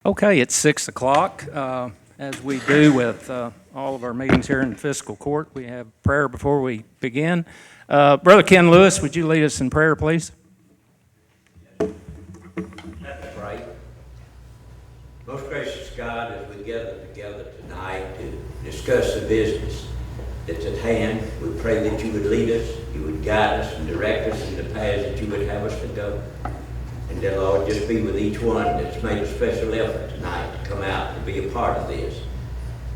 Okay, it's 6 o'clock. As we do with all of our meetings here in fiscal court, we have prayer before we begin. Brother Ken Lewis, would you lead us in prayer, please? That's right. Most gracious God, as we gather together tonight to discuss the business that's at hand, we pray that you would lead us, you would guide us and direct us in the paths that you would have us to go. And then, Lord, just be with each one that's made a special effort tonight to come out and be a part of this.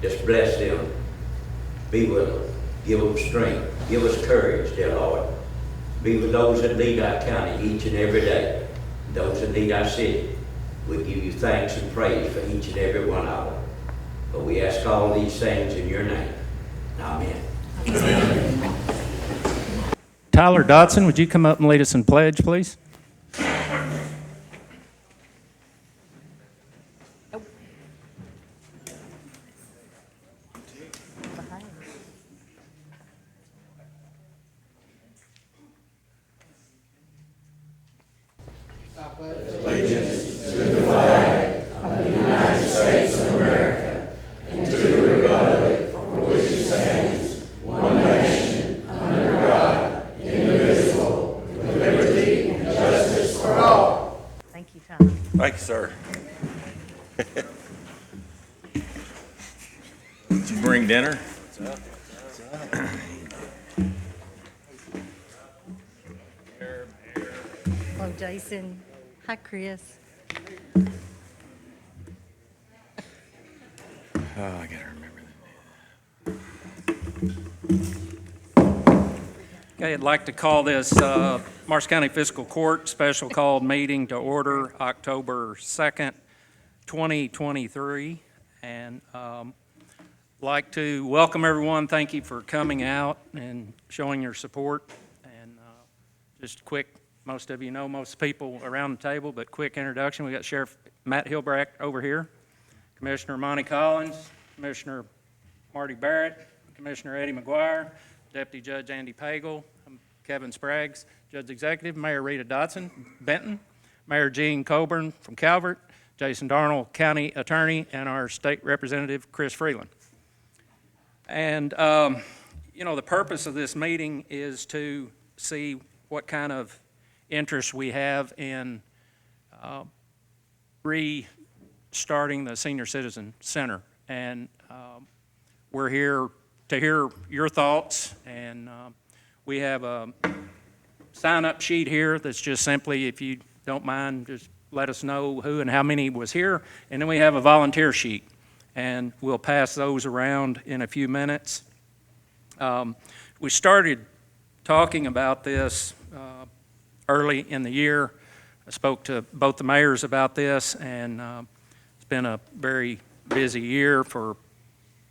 Just bless them. Be with them. Give them strength. Give us courage, dear Lord. Be with those that lead our county each and every day. Those that lead our city. We give you thanks and praise for each and every one of them. But we ask all these things in your name. Amen. Amen. Tyler Dotson, would you come up and lead us in pledge, please? Allegiance to the flag of the United States of America and to the republic for which it stands, one nation, under God, indivisible, with liberty and justice for all. Thank you, Tom. Thank you, sir. Did you bring dinner? Hello, Jason. Hi, Chris. Oh, I gotta remember Okay, I'd like to call this Marshall County Fiscal Court special called meeting to order October 2nd, 2023. And like to welcome everyone. Thank you for coming out and showing your support. And just quick, most of you know most people around the table, but quick introduction. We got Sheriff Matt Hilbrack over here, Commissioner Monty Collins, Commissioner Marty Barrett, Commissioner Eddie McGuire, Deputy Judge Andy Pagel, Kevin Spraggs, Judge Executive, Mayor Rita Dotson, Benton, Mayor Gene Coburn from Calvert, Jason Darnell, County Attorney, and our State Representative, Chris Freeland. And, the purpose of this meeting is to see what kind of interest we have in restarting the Senior Citizen Center. And we're here to hear your thoughts, and we have a sign-up sheet here that's just simply, if you don't mind, just let us know who and how many was here. And then we have a volunteer sheet, and we'll pass those around in a few minutes. We started talking about this early in the year. I spoke to both the mayors about this, and it's been a very busy year for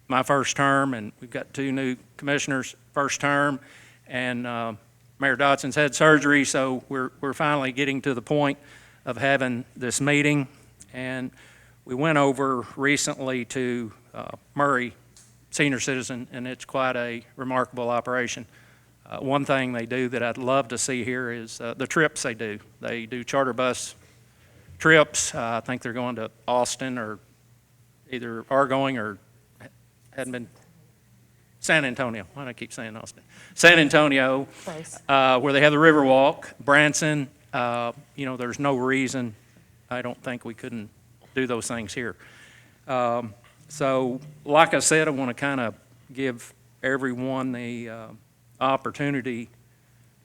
my first term, and we've got two new commissioners first term, and Mayor Dotson's had surgery, so we're finally getting to the point of having this meeting. And we went over recently to Murray Senior Citizen, and it's quite a remarkable operation. One thing they do that I'd love to see here is the trips they do. They do charter bus trips. I think they're going to Austin, or either are going or hadn't been. San Antonio. Why do I keep saying Austin? San Antonio, where they have the Riverwalk. Branson, there's no reason I don't think we couldn't do those things here. So, like I said, I want to kind of give everyone the opportunity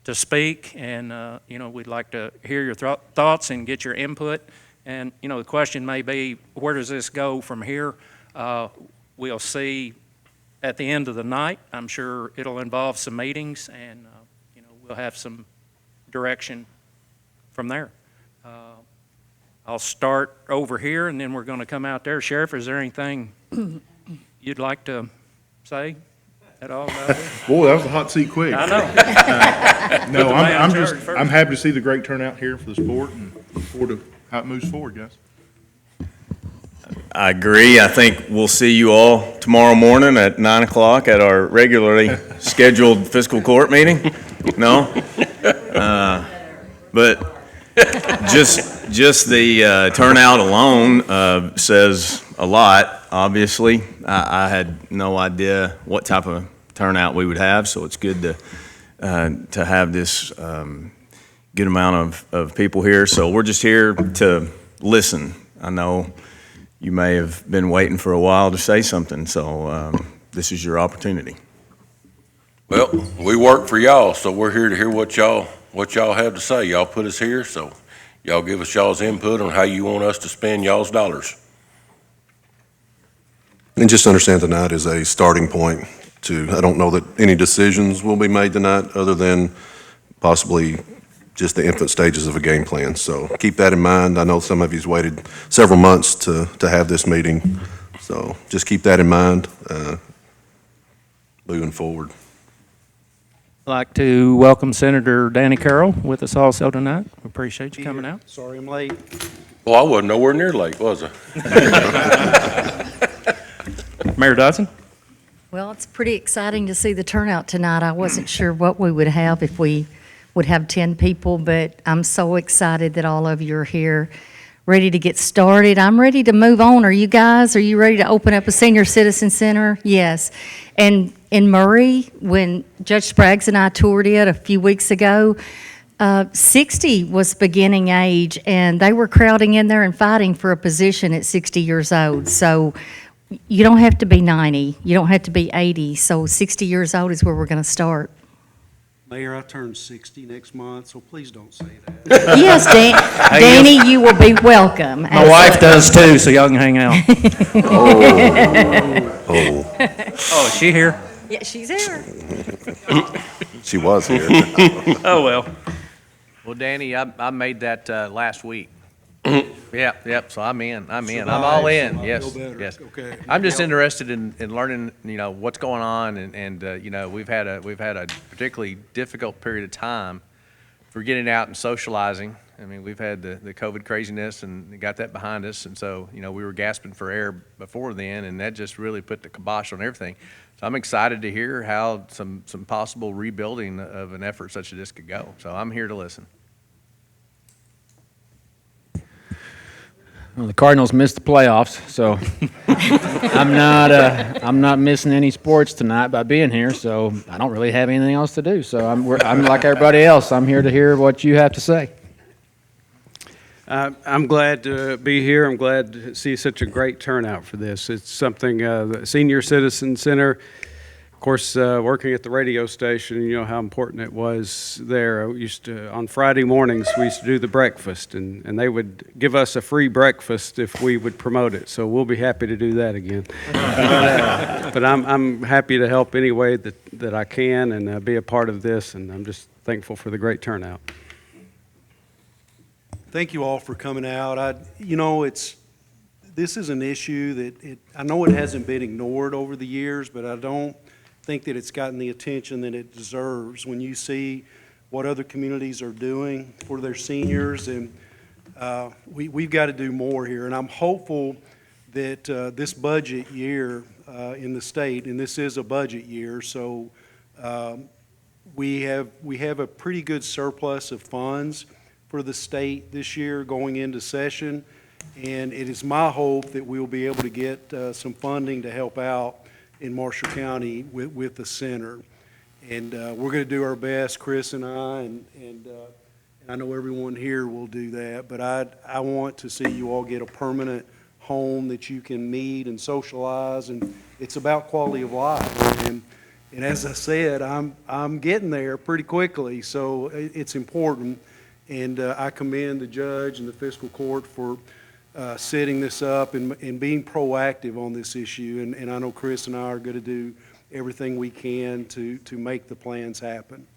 to speak, and we'd like to hear your thoughts and get your input. And the question may be, where does this go from here? We'll see at the end of the night. I'm sure it'll involve some meetings, and we'll have some direction from there. I'll start over here, and then we're going to come out there. Sheriff, is there anything you'd like to say at all about this? Boy, that was a hot seat quick. I know. No, I'm happy to see the great turnout here for the sport, and look forward to how it moves forward, guys. I agree. I think we'll see you all tomorrow morning at 9 o'clock at our regularly scheduled fiscal court meeting. No? But just Just the turnout alone says a lot, obviously. I had no idea what type of turnout we would have, so it's good to have this good amount of people here. So we're just here to listen. I know you may have been waiting for a while to say something, so this is your opportunity. Well, we work for y'all, so we're here to hear what y'all have to say. Y'all put us here, so y'all give us y'all's input on how you want us to spend y'all's dollars. And just understand tonight is a starting point I don't know that any decisions will be made tonight other than possibly just the infant stages of a game plan. So keep that in mind. I know some of you's waited several months to have this meeting. So just keep that in mind moving forward. I'd like to welcome Senator Danny Carroll with us also tonight. We appreciate you coming out. Sorry I'm late. Well, I wasn't nowhere near late, was I? Mayor Dodson? Well, it's pretty exciting to see the turnout tonight. I wasn't sure what we would have if we would have 10 people, but I'm so excited that all of you are here, ready to get started. I'm ready to move on. Are you ready to open up a senior citizen center? Yes. And in Murray, when Judge Spraggs and I toured it a few weeks ago, 60 was beginning age, and they were crowding in there and fighting for a position at 60 years old. So you don't have to be 90, you don't have to be 80, so 60 years old is where we're going to start. Mayor, I turn 60 next month, so please don't say that. Yes, Danny, you will be welcome. My wife does too, so y'all can hang out. Oh, is she here? Yeah, she's here. She was here. Oh, well. Well, Danny, I made that last week. Yep, so I'm in. I'm all in, yes, yes. Okay. I'm just interested in learning, what's going on, and we've had a particularly difficult period of time for getting out and socializing. I mean, we've had the COVID craziness and got that behind us, and so, we were gasping for air before then, and that just really put the kibosh on everything. So I'm excited to hear how some possible rebuilding of an effort such as this could go. So I'm here to listen. Well, the Cardinals missed the playoffs, so I'm not missing any sports tonight by being here. So I don't really have anything else to do. So I'm like everybody else. I'm here to hear what you have to say. I'm glad to be here. I'm glad to see such a great turnout for this. It's something, the Senior Citizen Center, of course, working at the radio station, you know how important it was there. On Friday mornings, we used to do the breakfast, and they would give us a free breakfast if we would promote it. So we'll be happy to do that again. But I'm happy to help any way that I can and be a part of this, and I'm just thankful for the great turnout. Thank you all for coming out. This is an issue that I know it hasn't been ignored over the years, but I don't think that it's gotten the attention that it deserves when you see what other communities are doing for their seniors, and we've got to do more here. And I'm hopeful that this budget year in the state, and this is a budget year, so we have a pretty good surplus of funds for the state this year going into session, and it is my hope that we'll be able to get some funding to help out in Marshall County with the center. And we're going to do our best, Chris and I, and I know everyone here will do that, but I want to see you all get a permanent home that you can meet and socialize, and it's about quality of life. And as I said, I'm getting there pretty quickly, so it's important. And I commend the judge and the fiscal court for setting this up and being proactive on this issue. And I know Chris and I are going to do everything we can to make the plans happen.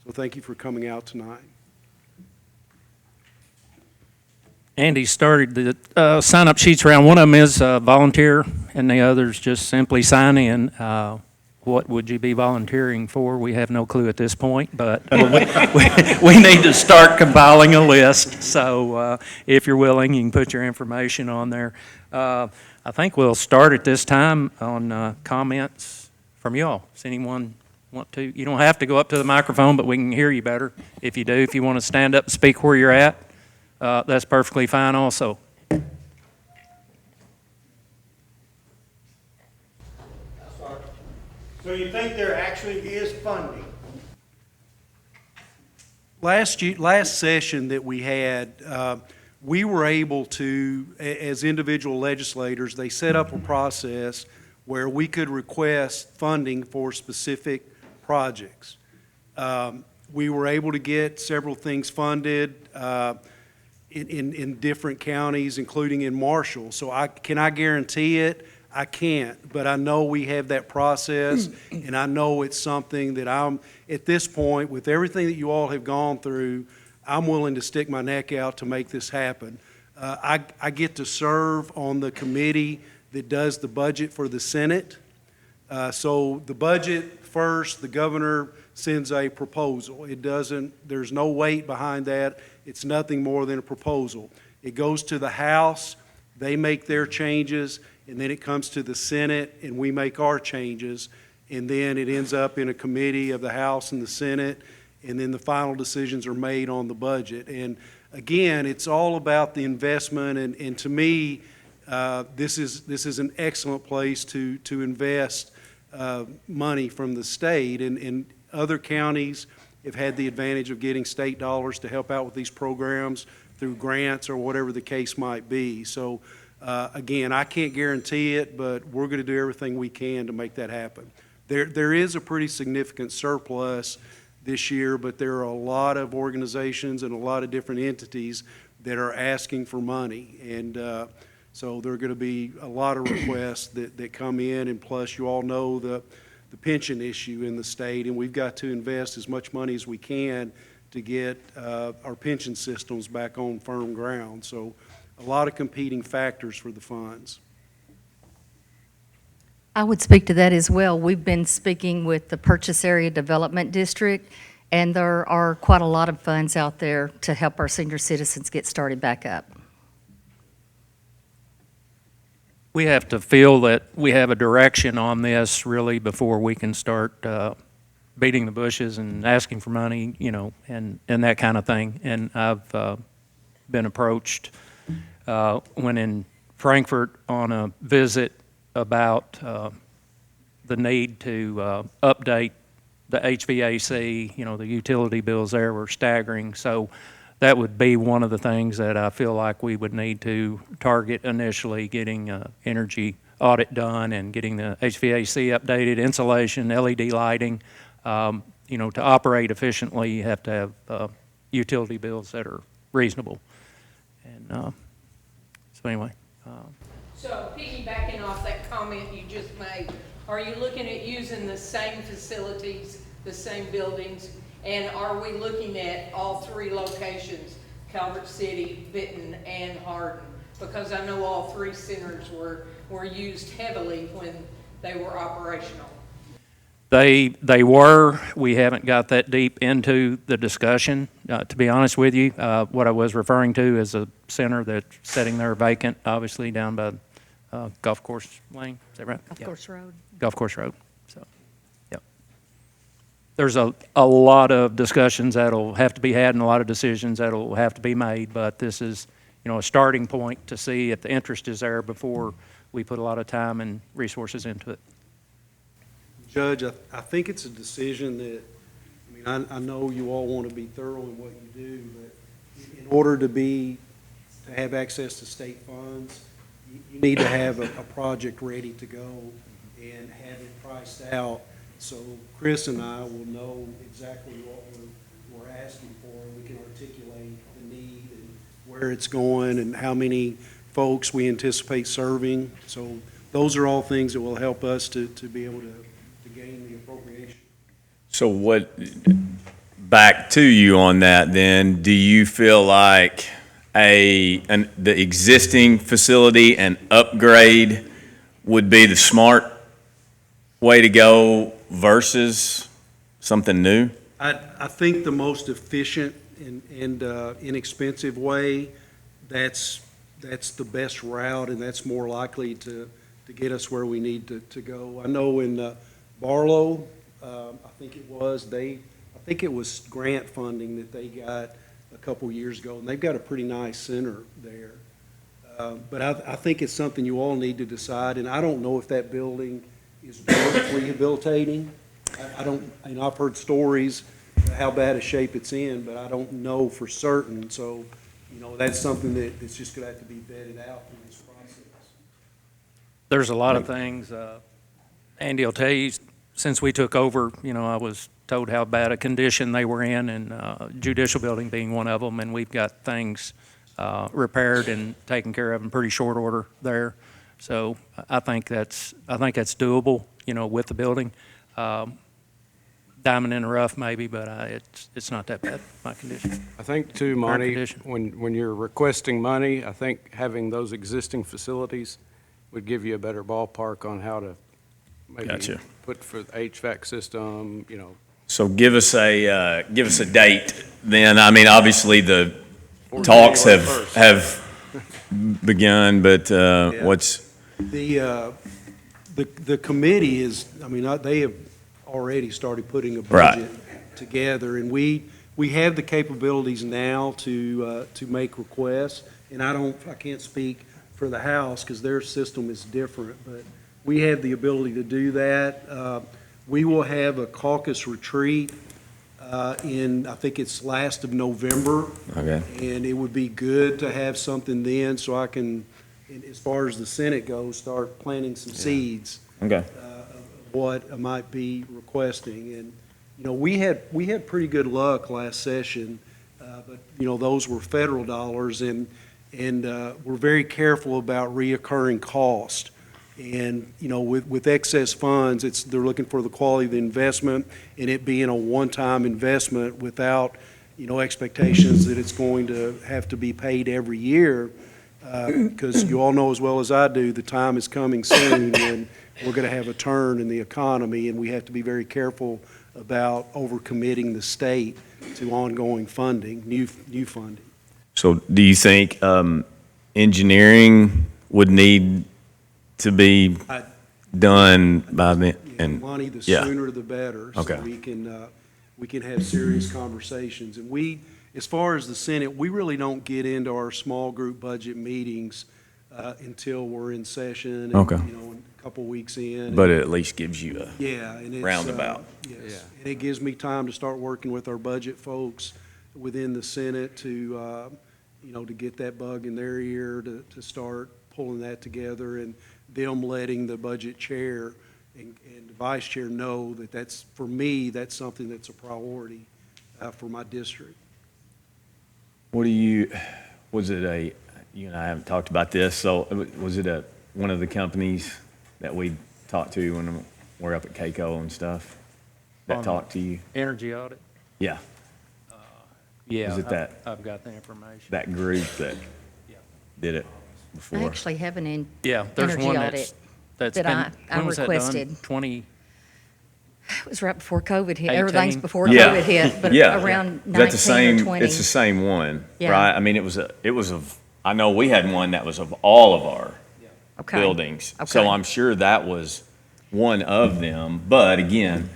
So thank you for coming out tonight. Andy started the sign-up sheets around. One of them is volunteer, and the other's just simply sign in. What would you be volunteering for? We have no clue at this point, but we need to start compiling a list. So if you're willing, you can put your information on there. I think we'll start at this time on comments from you all. Does anyone want to? You don't have to go up to the microphone, but we can hear you better if you do. If you want to stand up and speak where you're at, that's perfectly fine also. So you think there actually is funding? Last session that we had, we were able to, as individual legislators, they set up a process where we could request funding for specific projects. We were able to get several things funded in different counties, including in Marshall. So can I guarantee it? I can't, but I know we have that process, and I know it's something that at this point, with everything that you all have gone through, I'm willing to stick my neck out to make this happen. I get to serve on the committee that does the budget for the Senate. So the budget first, the governor sends a proposal. There's no weight behind that. It's nothing more than a proposal. It goes to the House, they make their changes, and then it comes to the Senate, and we make our changes, and then it ends up in a committee of the House and the Senate, and then the final decisions are made on the budget. And again, it's all about the investment, and to me, this is an excellent place to invest money from the state, and other counties have had the advantage of getting state dollars to help out with these programs through grants or whatever the case might be. So again, I can't guarantee it, but we're going to do everything we can to make that happen. There is a pretty significant surplus this year, but there are a lot of organizations and a lot of different entities that are asking for money. And so there are going to be a lot of requests that come in, and plus you all know the pension issue in the state, and we've got to invest as much money as we can to get our pension systems back on firm ground. So a lot of competing factors for the funds. I would speak to that as well. We've been speaking with the Purchase Area Development District, and there are quite a lot of funds out there to help our senior citizens get started back up. We have to feel that we have a direction on this really before we can start beating the bushes and asking for money, and that kind of thing. And I've been approached when in Frankfurt on a visit about the need to update the HVAC, the utility bills there were staggering. So that would be one of the things that I feel like we would need to target initially, getting energy audit done and getting the HVAC updated, insulation, LED lighting. To operate efficiently, you have to have utility bills that are reasonable. And so anyway. So piggybacking off that comment you just made, are you looking at using the same facilities, the same buildings, and are we looking at all three locations, Calvert City, Benton, and Hardin? Because I know all three centers were used heavily when they were operational. They were. We haven't got that deep into the discussion, to be honest with you. What I was referring to is a center that's sitting there vacant, obviously down by Golf Course Lane. Is that right? Golf Course Road. Golf Course Road. So, yep. There's a lot of discussions that'll have to be had and a lot of decisions that'll have to be made, but this is, a starting point to see if the interest is there before we put a lot of time and resources into it. Judge, I think it's a decision that, I know you all want to be thorough in what you do, but in order to have access to state funds, you need to have a project ready to go and have it priced out. So Chris and I will know exactly what we're asking for, and we can articulate the need and where it's going and how many folks we anticipate serving. So those are all things that will help us to be able to gain the appropriation. So back to you on that then, do you feel like the existing facility and upgrade would be the smart way to go versus something new? I think the most efficient and inexpensive way, that's the best route, and that's more likely to get us where we need to go. I know in Barlow, I think it was grant funding that they got a couple years ago, and they've got a pretty nice center there. But I think it's something you all need to decide, and I don't know if that building is worth rehabilitating. I don't, I've heard stories how bad a shape it's in, but I don't know for certain. So, that's something that's just gonna have to be vetted out through this process. There's a lot of things, Andy will tell you, since we took over, I was told how bad a condition they were in, and judicial building being one of them, and we've got things repaired and taken care of in pretty short order there. So I think that's doable, with the building. Diamond in the rough maybe, but it's not that bad, my condition. I think too, Current Monty, condition. when you're requesting money, I think having those existing facilities would give you a better ballpark on how to maybe Gotcha. put for the HVAC system, So give us a date then. I mean, obviously, the talks have begun, but what's, The committee is, they have already started putting a Right. budget together, and we have the capabilities now to make requests, and I can't speak for the House, because their system is different, but we have the ability to do that. We will have a caucus retreat in, I think it's last of November. okay. And it would be good to have something then, so I can, as far as the Senate goes, start planting some seeds Okay. of what I might be requesting. And, we had pretty good luck last session, but, those were federal dollars, and we're very careful about reoccurring cost. And, with excess funds, they're looking for the quality of the investment and it being a one-time investment without, expectations that it's going to have to be paid every year. Because you all know as well as I do, the time is coming soon when we're going to have a turn in the economy, and we have to be very careful about overcommitting the state to ongoing funding, new funding. So do you think engineering would need to be done by then? And Money, the yeah. sooner the better. So Okay. we can have serious conversations. And as far as the Senate, we really don't get into our small group budget meetings until we're in session. And, Okay. a couple weeks in. But it at least gives you a Yeah, and it's roundabout. Yes, and it gives me time to start working with our budget folks within the Senate to, to get that bug in their ear, to start pulling that together, and them letting the budget chair and the vice chair know that that's something that's a priority for my district. What was it you and I haven't talked about this, so was it one of the companies that we talked to when we're up at Keiko and stuff that On talked to you? Energy audit? Yeah, Yeah. Is it that- I've got the information. that group that did it I before. actually have an Yeah, there's energy one audit that's that been, I when was that done? requested. 20, It was right before COVID hit. 18? Everything's before Yeah. COVID hit, but Yeah. around Is that the 19 same? or 20. It's the same one, Yeah. right? I mean, it was I know we had one that was of all of our Okay. buildings. So Okay. I'm sure that was one of them, but again,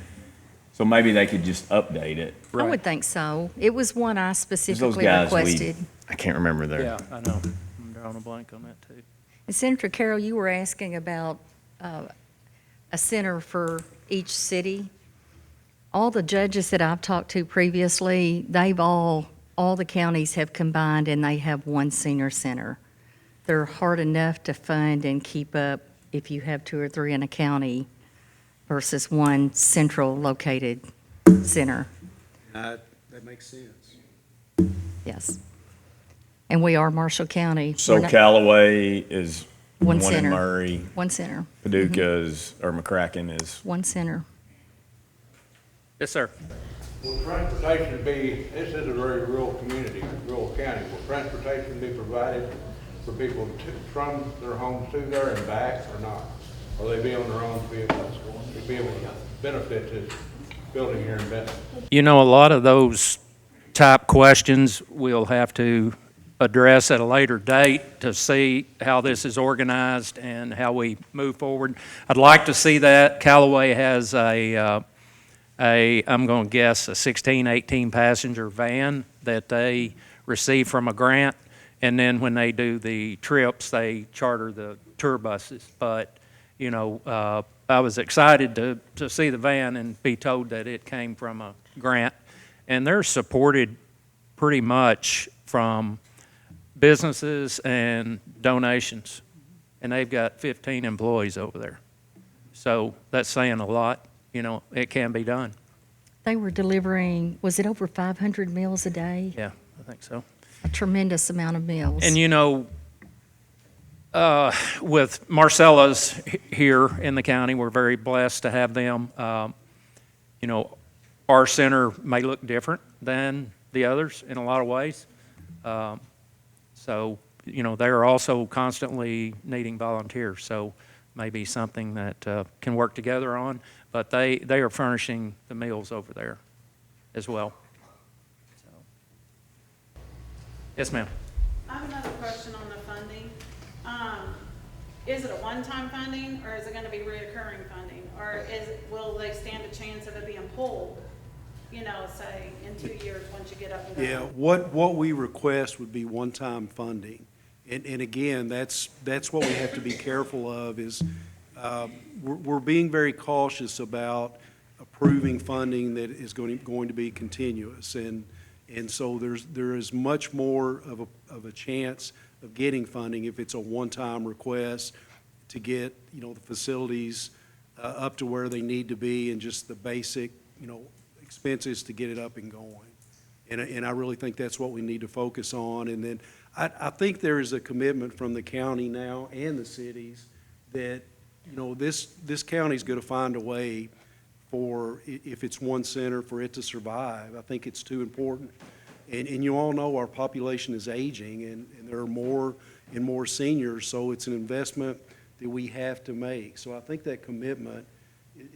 so maybe they could just update it. I would think so. It was one I 'Cause specifically those guys, requested. I can't remember their. yeah, I know. I'm drawing a blank on that too. And Senator Carroll, you were asking about a center for each city. All the judges that I've talked to previously, all the counties have combined and they have one senior center. They're hard enough to fund and keep up if you have 2 or 3 in a county versus one central located center. That makes sense. Yes. And we are Marshall County. So We're not- Callaway is One one in center. Murray, One center, Paducah is, or McCracken is. one center. Yes, sir. Will transportation be, this is a very rural community, rural county, will transportation be provided for people from their homes to there and back or not? Will they be on their own vehicles to be able to benefit this building here in Benton? A lot of those type questions we'll have to address at a later date to see how this is organized and how we move forward. I'd like to see that. Callaway has a I'm going to guess, a 16, 18 passenger van that they receive from a grant. And then when they do the trips, they charter the tour buses. But, you know, I was excited to see the van and be told that it came from a grant. And they're supported pretty much from businesses and donations. And they've got 15 employees over there. So that's saying a lot. You know, it can be done. They were delivering, was it over 500 meals a day? Yeah, I think so. A tremendous amount of meals. And you know, with Marcella's here in the county, we're very blessed to have them. You know, our center may look different than the others in a lot of ways. So, you know, they are also constantly needing volunteers. So maybe something that can work together on. But they are furnishing the meals over there as well. So. Yes, ma'am. I have another question on the funding. Is it a one-time funding, or is it going to be reoccurring funding? Or will they stand a chance of it being pulled, you know, say in 2 years once you get up and going? Yeah, what we request would be one-time funding. And again, that's what we have to be careful of is we're being very cautious about approving funding that is going to be continuous. And so there is much more of a chance of getting funding if it's a one-time request to get, you know, the facilities up to where they need to be and just the basic, you know, expenses to get it up and going. And I really think that's what we need to focus on. And then I think there is a commitment from the county now and the cities that, you know, this county's going to find a way for, if it's one center, for it to survive. I think it's too important. And you all know our population is aging, and there are more and more seniors, so it's an investment that we have to make. So I think that commitment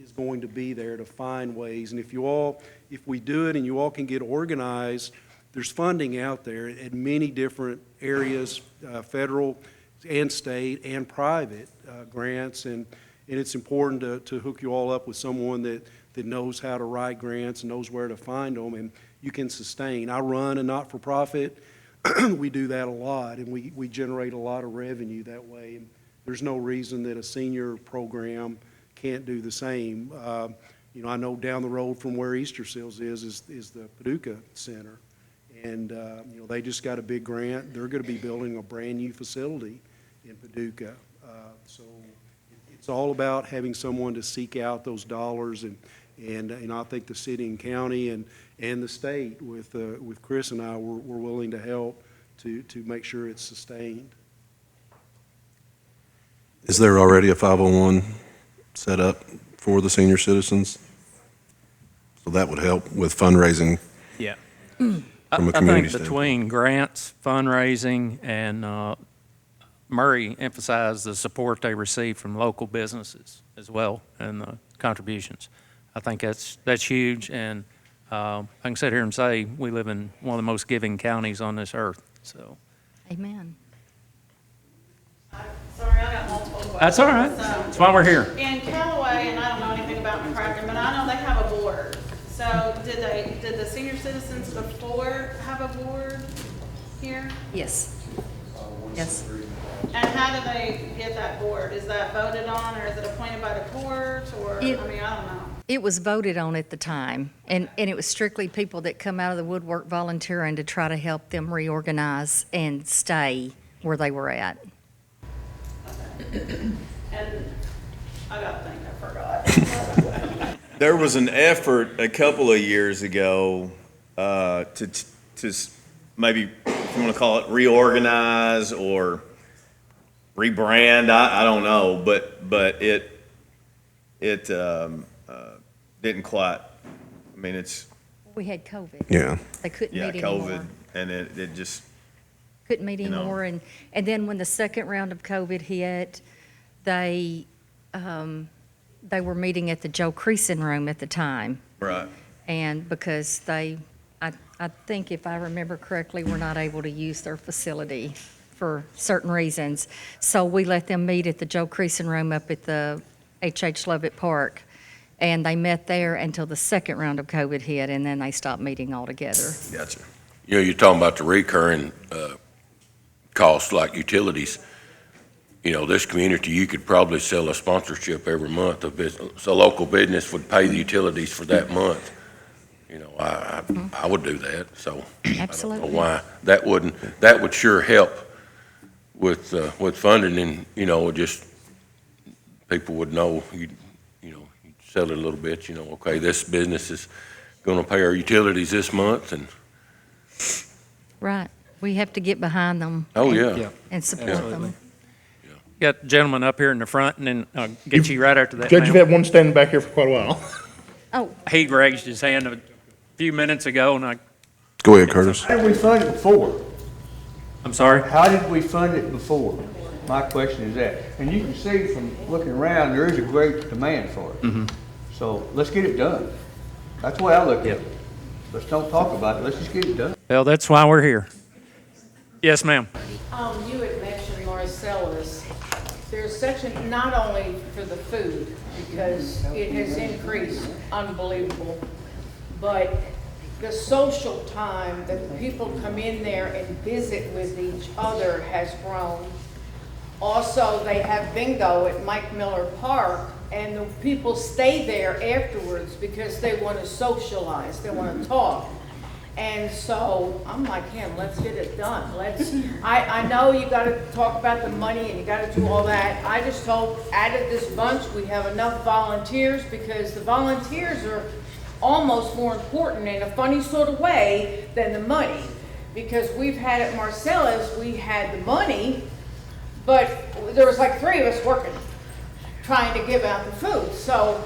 is going to be there to find ways. And if we do it and you all can get organized, there's funding out there at many different areas, federal and state and private grants, and it's important to hook you all up with someone that knows how to write grants and knows where to find them, and you can sustain. I run a not-for-profit. We do that a lot, and we generate a lot of revenue that way. And there's no reason that a senior program can't do the same. You know, I know down the road from where Easter Seals is the Paducah Center. And, you know, they just got a big grant. They're going to be building a brand-new facility in Paducah. So it's all about having someone to seek out those dollars. And I think the city and county and the state with Chris and I, we're willing to help to make sure it's sustained. Is there already a 501 set up for the senior citizens? So that would help with fundraising. Yeah. From a I community think standpoint. between grants, fundraising, and Murray emphasized the support they receive from local businesses as well and the contributions. I think that's huge, and I can sit here and say we live in one of the most giving counties on this earth. So. Amen. Sorry, I got multiple questions. That's all right. That's why we're here. In Callaway, and I don't know anything about McCracken, but I know they have a board. So did the senior citizens before have a board here? Yes. Yes. And how do they get that board? Is that voted on, or is it appointed by the court, or, I mean, I don't know. It was voted on at the time, and it was strictly people that come out of the woodwork volunteering to try to help them reorganize and stay where they were at. And I gotta think, I forgot. There was an effort a couple of years ago to maybe, if you want to call it, reorganize or rebrand. I don't know, but it didn't quite. I mean, it's We had COVID. Yeah. They couldn't yeah, meet anymore. COVID, and it just. Couldn't meet You know. anymore, and then when the second round of COVID hit, they were meeting at the Joe Creason room at the time. Right. And because I think if I remember correctly, were not able to use their facility for certain reasons. So we let them meet at the Joe Creason room up at the H.H. Lovett Park. And they met there until the second round of COVID hit, and then they stopped meeting altogether. Gotcha. You know, you're talking about the recurring costs like utilities. You know, this community, you could probably sell a sponsorship every month of business. So local business would pay the utilities for that month. You know, I would do that, so. Absolutely. I don't know why. That would sure help with funding and, you know, just people would know, you know, you'd sell it a little bit, you know, okay, this business is gonna pay our utilities this month and. Right. We have to get behind them. Oh, and- yeah. And support them. Got the gentleman up here in the front, and then I'll get you right after that, Judge, you've ma'am. had one standing back here for quite a while. Oh, He raised his hand a few minutes ago, and Go ahead, Curtis. How did we fund it before? I'm sorry? How did we fund it before? My question is that. And you can see from looking around, there is a great demand for it. So let's get it done. That's the way I look at it. Let's don't talk about it, let's just get it done. Well, that's why we're here. Yes, ma'am. You had mentioned Marcellus. There's section, not only for the food, because it has increased unbelievable, but the social time that the people come in there and visit with each other has grown. Also, they have bingo at Mike Miller Park, and the people stay there afterwards because they want to socialize, they want to talk. And so I'm like him, let's get it done. I know you got to talk about the money and you got to do all that. I just hope out of this bunch we have enough volunteers, because the volunteers are almost more important in a funny sort of way than the money. Because we've had at Marcellus, we had the money, but there was like 3 of us working, trying to give out the food. So,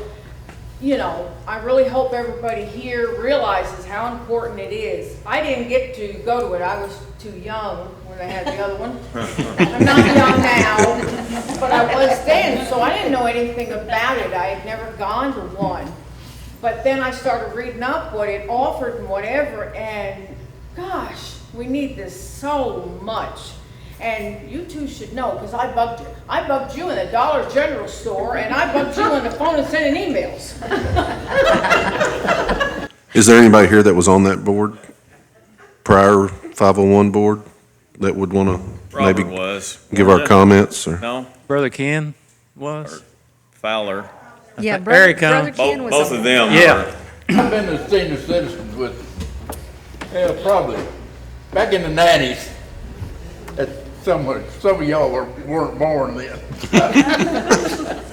you know, I really hope everybody here realizes how important it is. I didn't get to go to it. I was too young when I had the other one. I'm not young now, but I was then, so I didn't know anything about it. I had never gone to one. But then I started reading up what it offered and whatever, and gosh, we need this so much. And you two should know, because I bugged you. I bugged you in the Dollar General store, and I bugged you on the phone and sending emails. Is there anybody here that was on that board, prior 501 board, that would want to maybe Robert was. give our comments? Or No, Brother Ken was? Fowler. yeah, There he Brother comes. Ken was Both on of there. them. Yeah. I've been to senior citizens with, probably, back in the 90s. Some of y'all weren't born then.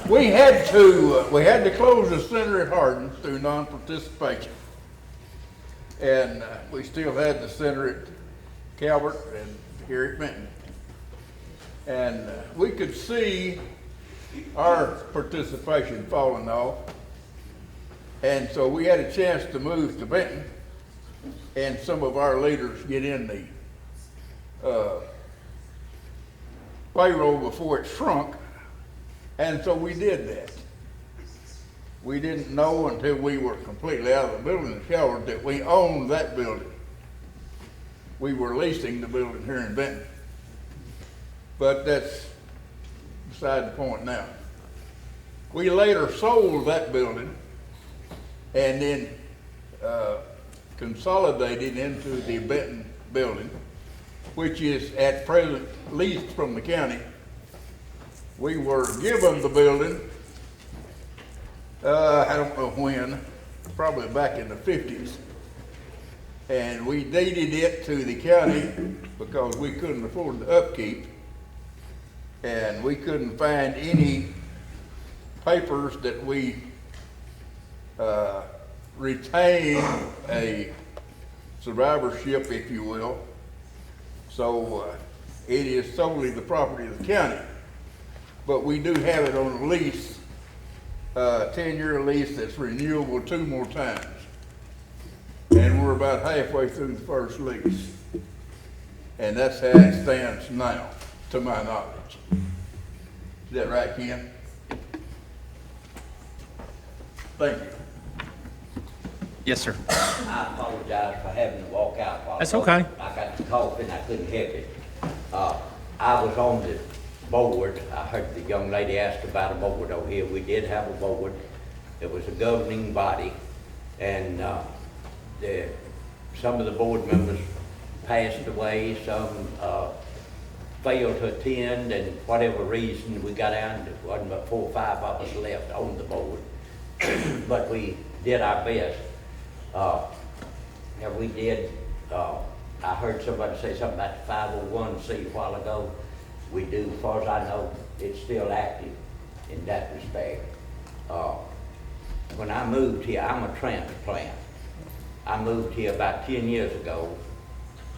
We had to close the center at Hardin through non-participation. And we still had the center at Calvert and here at Benton. And we could see our participation falling off. And so we had a chance to move to Benton, and some of our leaders get in the payroll before it shrunk, and so we did that. We didn't know until we were completely out of the building in Calvert that we owned that building. We were leasing the building here in Benton. But that's beside the point now. We later sold that building and then consolidated into the Benton building, which is at present leased from the county. We were given the building, I don't know when, probably back in the 50s. And we deeded it to the county because we couldn't afford the upkeep. And we couldn't find any papers that we retain a survivorship, if you will. So it is solely the property of the county. But we do have it on a lease, 10-year lease that's renewable 2 more times. And we're about halfway through the first lease. And that's how it stands now, to my knowledge. Is that right, Ken? Thank you. Yes, sir. I apologize for having to walk out. While That's okay. I got the cough and I couldn't help it. I was on the board. I heard the young lady ask about a board over here. We did have a board. It was a governing body, and some of the board members passed away, some failed to attend, and whatever reason, we got down to, wasn't but 4 or 5 of us left on the board. But we did our best. And we did, I heard somebody say something about the 501c a while ago. We do, as far as I know, it's still active in that respect. When I moved here, I'm a transplant. I moved here about 10 years ago.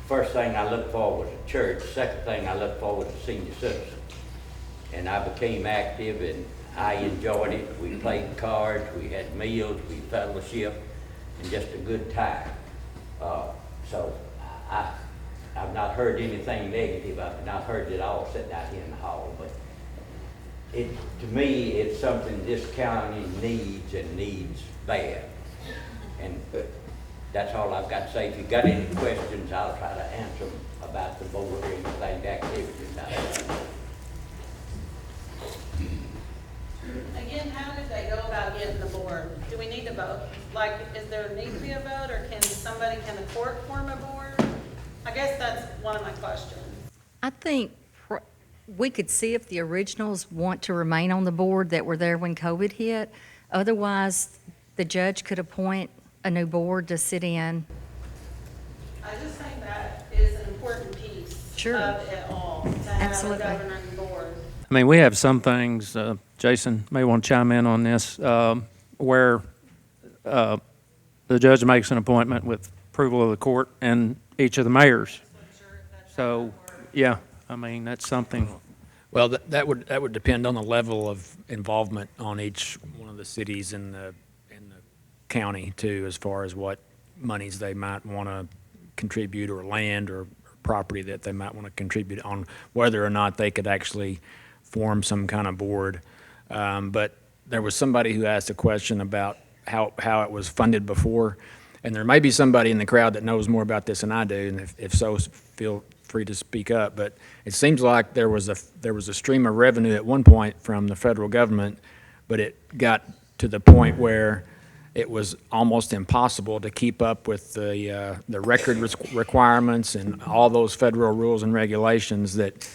First thing I looked for was a church. Second thing I looked for was a senior citizen. And I became active, and I enjoyed it. We played cards, we had meals, we fellowship, and just a good time. So I've not heard anything negative. I've not heard it all sitting out here in the hall. But to me, it's something this county needs, and needs bad. And that's all I've got to say. If you've got any questions, I'll try to answer them about the board or anything, the activities. Again, how did they go about getting the board? Do we need to vote? Like, is there need to be a vote, or can the court form a board? I guess that's one of my questions. I think we could see if the originals want to remain on the board that were there when COVID hit. Otherwise, the judge could appoint a new board to sit in. I just think that is an important piece Sure. of it all, to have Absolutely. a governing board. I mean, we have some things, Jason may want to chime in on this, where the judge makes an appointment with approval of the court and each of the mayors. So, yeah, I mean, that's something. Well, that would depend on the level of involvement on each one of the cities in the county too, as far as what monies they might want to contribute, or land or property that they might want to contribute, on whether or not they could actually form some kind of board. But there was somebody who asked a question about how it was funded before, and there may be somebody in the crowd that knows more about this than I do, and if so, feel free to speak up. But it seems like there was a stream of revenue at one point from the federal government, but it got to the point where it was almost impossible to keep up with the record requirements and all those federal rules and regulations, that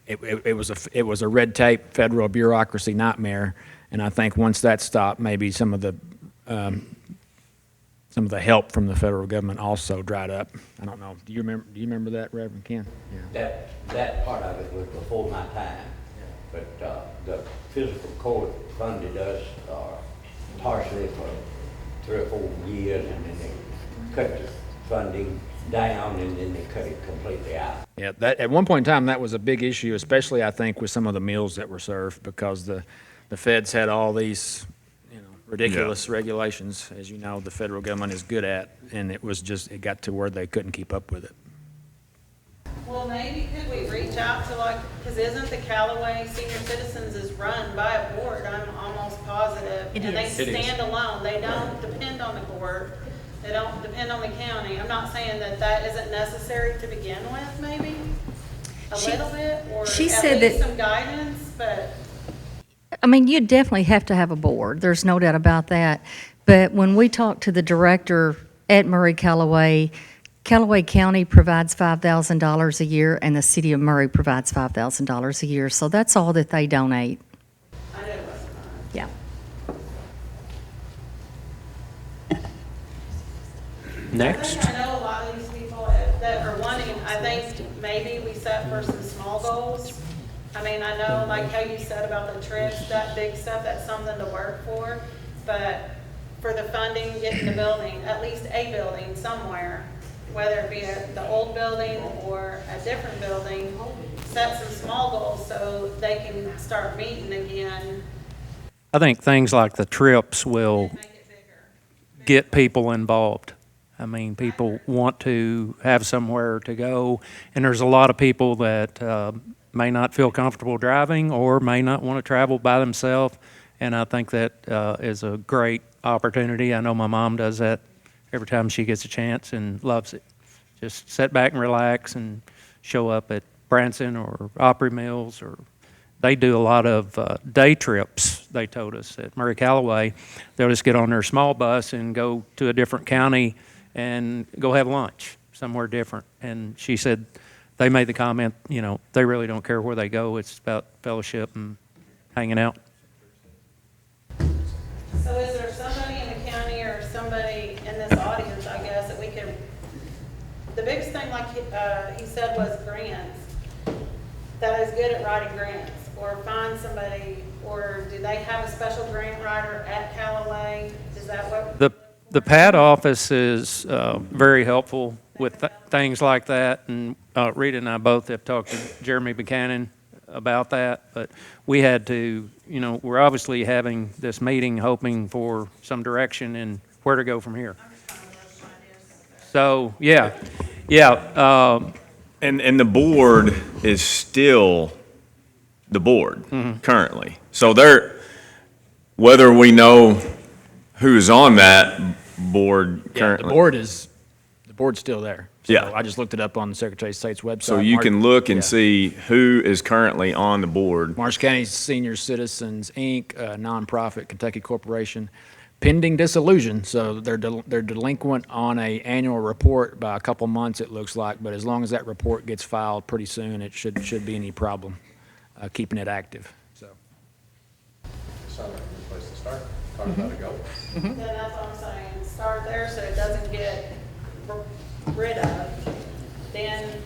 it was a red tape federal bureaucracy nightmare. And I think once that stopped, maybe some of the help from the federal government also dried up. I don't know. Do you remember that, Reverend Ken? Yeah. That part of it was before my time. But the fiscal court funded us partially for 3 or 4 years, and then they cut the funding down, and then they cut it completely out. Yeah, that at one point in time, that was a big issue, especially I think with some of the meals that were served, because the feds had all these ridiculous regulations, as you know, the federal government is good at, and it got to where they couldn't keep up with it. Well, maybe could we reach out to, because isn't the Callaway Senior Citizens is run by a board, I'm almost positive. It and is. they stand alone. They don't depend on the board. They don't depend on the county. I'm not saying that isn't necessary to begin with, maybe a little bit, or she at said least that- some guidance, but. I mean, you definitely have to have a board. There's no doubt about that. But when we talked to the director at Murray Callaway County provides $5,000 a year, and the city of Murray provides $5,000 a year. So that's all that they donate. I know it wasn't mine. Yeah. Next. I know a lot of these people that are wanting, I think maybe we set for some small goals. I mean, I know, like how you said about the trips, that big stuff, that's something to work for. But for the funding, getting the building, at least a building somewhere, whether it be the old building or a different building, set some small goals so they can start meeting again. I think things like the trips will get people involved. I mean, people want to have somewhere to go, and there's a lot of people that may not feel comfortable driving or may not want to travel by themselves, and I think that is a great opportunity. I know my mom does that every time she gets a chance and loves it. Just sit back and relax and show up at Branson or Opry Mills or they do a lot of day trips, they told us, at Murray Callaway. They'll just get on their small bus and go to a different county and go have lunch somewhere different. And she said they made the comment, you know, they really don't care where they go. It's about fellowship and hanging out. So is there somebody in the county or somebody in this audience, I guess, that we could, the biggest thing, like he said, was grants, that is good at writing grants, or find somebody, or do they have a special grant writer at Callaway? Is that what? The PAD office is very helpful with things like that, and Rita and I both have talked to Jeremy Buchanan about that, but we had to, you know, we're obviously having this meeting hoping for some direction in where to go from here. So, yeah. And the board is still the board currently. So whether we know who's on that board currently. The board's still there. So Yeah. I just looked it up on the Secretary of State's website. So you can look and see who is currently on the board. Marsh County Senior Citizens, Inc., a nonprofit Kentucky corporation, pending dissolution. So they're delinquent on a annual report by a couple months, it looks like. But as long as that report gets filed pretty soon, it should be any problem keeping it active. So. Sounds like a good place to start. Talk about a goal. Then that's what I'm saying, start there so it doesn't get rid of. Then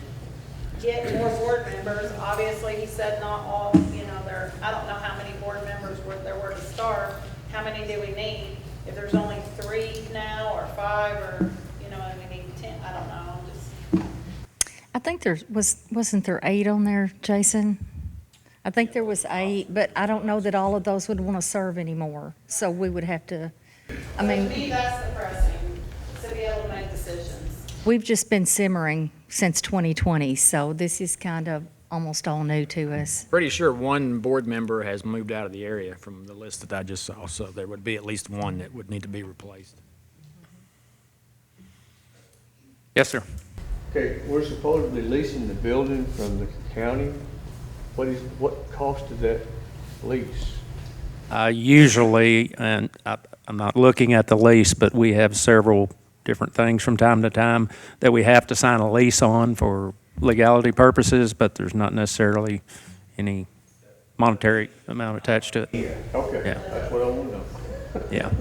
get more board members. Obviously, he said not all, you know, I don't know how many board members there were to start. How many do we need? If there's only 3 now or 5 or, you know, and we need 10, I don't know, I think wasn't there 8 on there, Jason? I think there was 8, but I don't know that all of those would want to serve anymore. So we would have to, I mean. To me, that's the pressing, to be able to make decisions. We've just been simmering since 2020, so this is kind of almost all new to us. Pretty sure one board member has moved out of the area from the list that I just saw, so there would be at least one that would need to be replaced. Yes, sir. Okay, we're supposedly leasing the building from the county. What cost is that lease? Usually, and I'm not looking at the lease, but we have several different things from time to time that we have to sign a lease on for legality purposes, but there's not necessarily any monetary amount attached to it. Okay, Yeah. that's what I want to know. Yeah.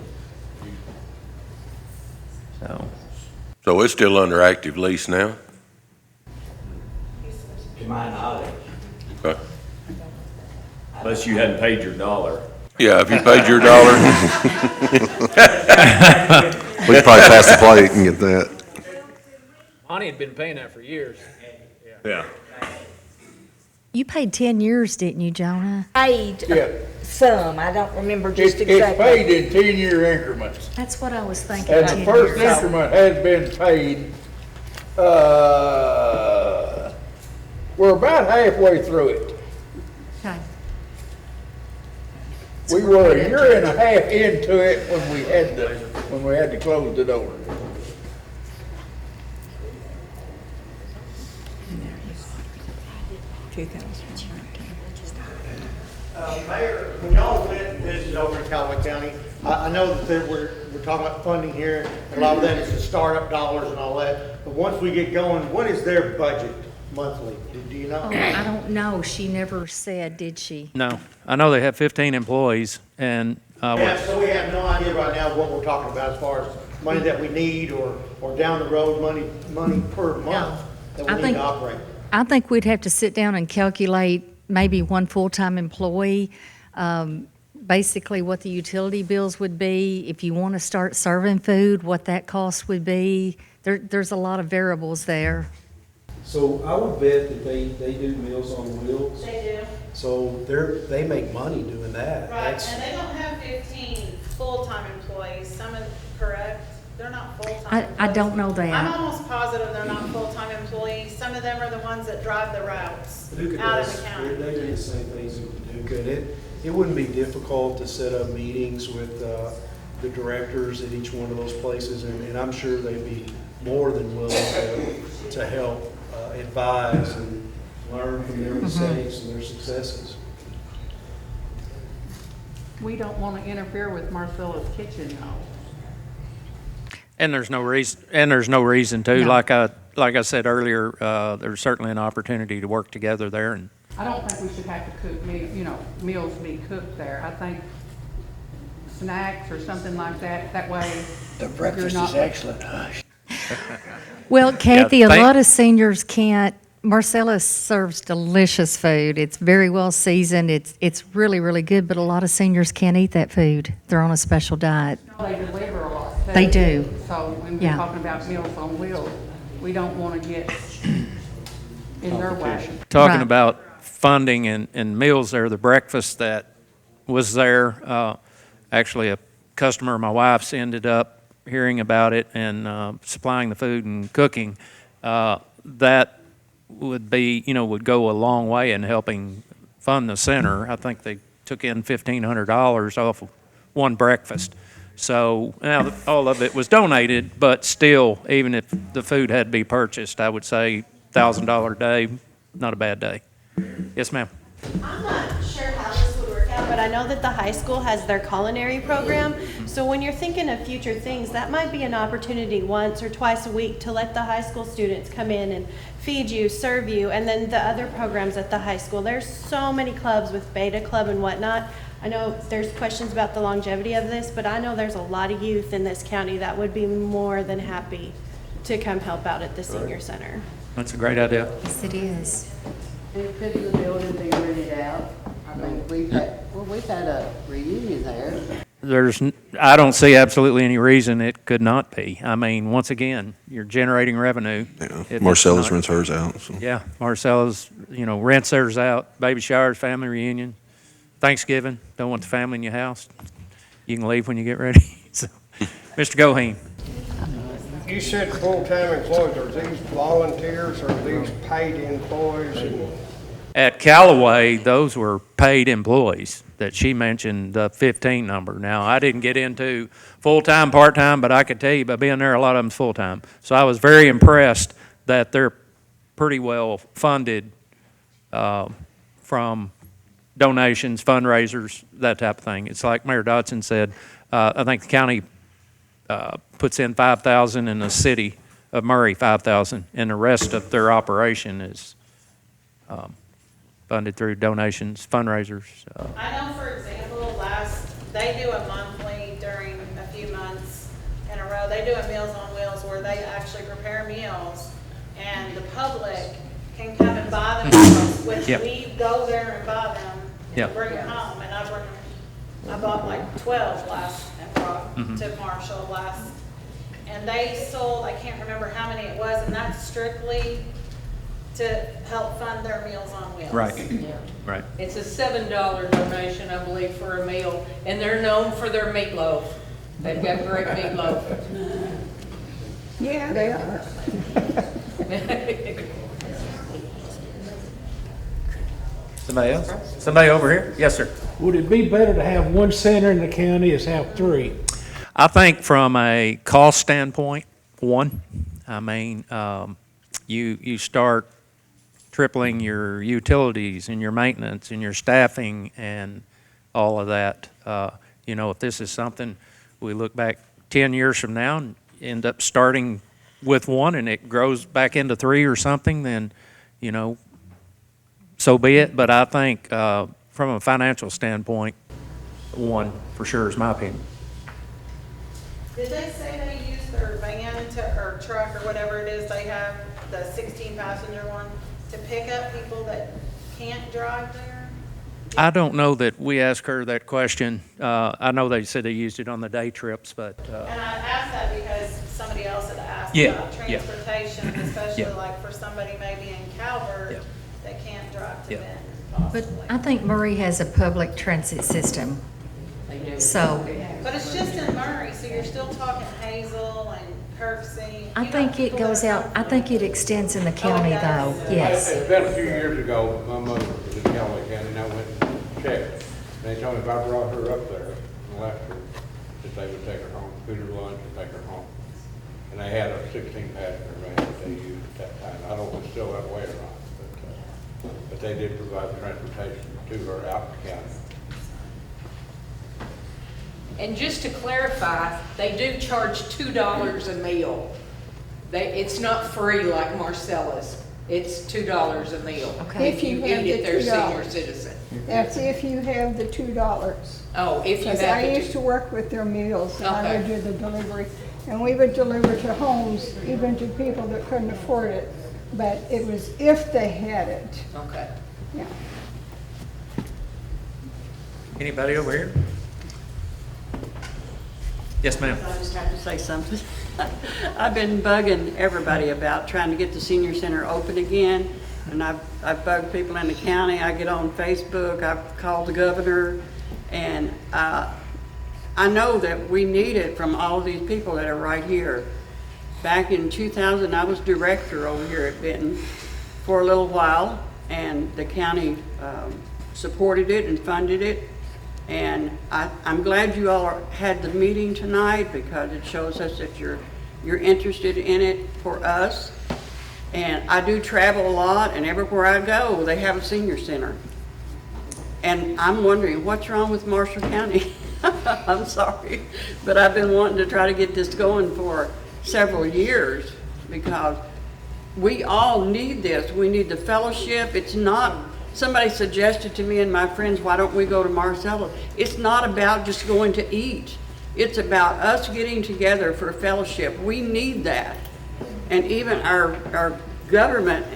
So it's still under active lease now? To my knowledge. Okay. Unless you hadn't paid your $1. Yeah, have you paid your $1? We could probably pass the plate and get that. Monty had been paying that for years. Yeah. You paid 10 years, didn't you, Jonah? Paid Yeah. some, I don't remember just It's exactly. paid in 10-year increments. That's what I was thinking. And 10 the first years. increment has been paid, we're about halfway through it. Okay. We were a year and a half into it when we had to close the door. Mayor, when y'all went and visited over in Callaway County, I know that we're talking about funding here, and a lot of that is the startup dollars and all that, but once we get going, what is their budget monthly? Do you know? Oh, I don't know. She never said, did she? No, I know they have 15 employees, and Yeah, so we have no idea right now what we're talking about as far as money that we need or down the road, money per month that we need to operate. I think we'd have to sit down and calculate maybe one full-time employee, basically what the utility bills would be, if you want to start serving food, what that cost would be. There's a lot of variables there. So I would bet that they do Meals on Wheels. They do. So they make money doing that. Right, and they don't have 15 full-time employees, some are correct, they're not full-time. I don't know that. I'm almost positive they're not full-time employees, some of them are the ones that drive the routes Paducah out does, of the county. they do the same things in Paducah, and it wouldn't be difficult to set up meetings with the directors at each one of those places, and I'm sure they'd be more than willing to help advise and learn from their mistakes and their successes. We don't want to interfere with Marcella's kitchen, though. And there's no reason to. No. Like I said earlier, there's certainly an opportunity to work together there, and I don't think we should have to cook, meals be cooked there. I think snacks or something like that, that way. The breakfast you're not- is excellent, hush. Well, Kathy, a thank- lot of seniors can't. Marcellus serves delicious food. It's very well seasoned. It's really, really good, but a lot of seniors can't eat that food. They're on a special diet. They deliver a lot. too. They do. So when we're Yeah. talking about Meals on Wheels, we don't want to get in their way. talking Right. about funding and meals there, the breakfast that was there, actually a customer of my wife's ended up hearing about it and supplying the food and cooking. That would be, would go a long way in helping fund the center. I think they took in $1,500 off of one breakfast. So now all of it was donated, but still, even if the food had to be purchased, I would say $1,000 a day, not a bad day. Yes, ma'am. I'm not sure how this would work out, but I know that the high school has their culinary program. So when you're thinking of future things, that might be an opportunity once or twice a week to let the high school students come in and feed you, serve you, and then the other programs at the high school. There's so many clubs with Beta Club and whatnot. I know there's questions about the longevity of this, but I know there's a lot of youth in this county that would be more than happy to come help out at the senior center. That's a great idea. Yes, it is. And could the building be rented out? I mean, we've had a reunion there. I don't see absolutely any reason it could not be. I mean, once again, you're generating revenue. Yeah, If it's Marcellus not- rents hers out, so. Yeah, Marcella's, rents theirs out, baby showers, family reunion, Thanksgiving, don't want the family in your house. You can leave when you get ready. So, Mr. Goheen. You said full-time employees, are these volunteers or are these paid employees? And At Callaway, those were paid employees that she mentioned, the 15 number. Now, I didn't get into full-time, part-time, but I could tell you by being there, a lot of them's full-time. So I was very impressed that they're pretty well funded from donations, fundraisers, that type of thing. It's like Mayor Dodson said, I think the county puts in $5,000 and the city of Murray $5,000, and the rest of their operation is funded through donations, fundraisers. I know, for example, they do a monthly during a few months in a row. They do a Meals on Wheels where they actually prepare meals and the public can come and buy the meals, which Yep. we go there and buy them Yep. and bring them home. And I bought like 12 last and brought to Marshall last. And they sold, I can't remember how many it was, and that's strictly to help fund their Meals on Wheels. Right, Yeah. right. It's a $7 donation, I believe, for a meal, and they're known for their meatloaf. They've got great meatloaf. Yeah, they are. Somebody else? Somebody over here? Yes, sir. Would it be better to have one center in the county as have three? I think from a cost standpoint, one, I mean, you start tripling your utilities and your maintenance and your staffing and all of that. If this is something, we look back 10 years from now and end up starting with one and it grows back into three or something, then, so be it. But I think from a financial standpoint, one for sure is my opinion. Did they say they use their van or truck or whatever it is they have, the 16-passenger one, to pick up people that can't drive there? I don't know that we asked her that question. I know they said they used it on the day trips, but And I asked that because somebody else had asked Yeah, about yeah. transportation, especially Yeah. like for somebody maybe in Calvert Yeah. that can't drive to Yeah. Benton, But possibly. I think Murray has a public transit system. So But it's just in Murray, so you're still talking Hazel and Kirksey. I think it goes out, I think it extends in the county though, yes. It's been a few years ago, my mother was in Callaway County, and I went and checked. And they told me if I brought her up there and left her, that they would take her home, feed her lunch and take her home. And they had a 16-passenger van that they used at that time. I don't know if it's still that way or not, but they did provide transportation to her out in the county. And just to clarify, they do charge $2 a meal. It's not free like Marcella's. It's $2 a meal. Okay. If you eat at their senior citizen. That's if you have the $2. Oh, if you have Because I the used to work with their meals, and I would Okay. do the delivery. And we would deliver to homes, even to people that couldn't afford it. But it was if they had it, Okay. yeah. Anybody over here? Yes, ma'am. I just have to say something. I've been bugging everybody about trying to get the senior center open again, and I've bugged people in the county. I get on Facebook, I've called the governor, and I know that we need it from all these people that are right here. Back in 2000, I was director over here at Benton for a little while, and the county supported it and funded it. And I'm glad you all had the meeting tonight, because it shows us that you're interested in it for us. And I do travel a lot, and everywhere I go, they have a senior center. And I'm wondering, what's wrong with Marshall County? I'm sorry, but I've been wanting to try to get this going for several years, because we all need this. We need the fellowship. It's not, somebody suggested to me and my friends, why don't we go to Marcella? It's not about just going to eat. It's about us getting together for fellowship. We need that. And even our government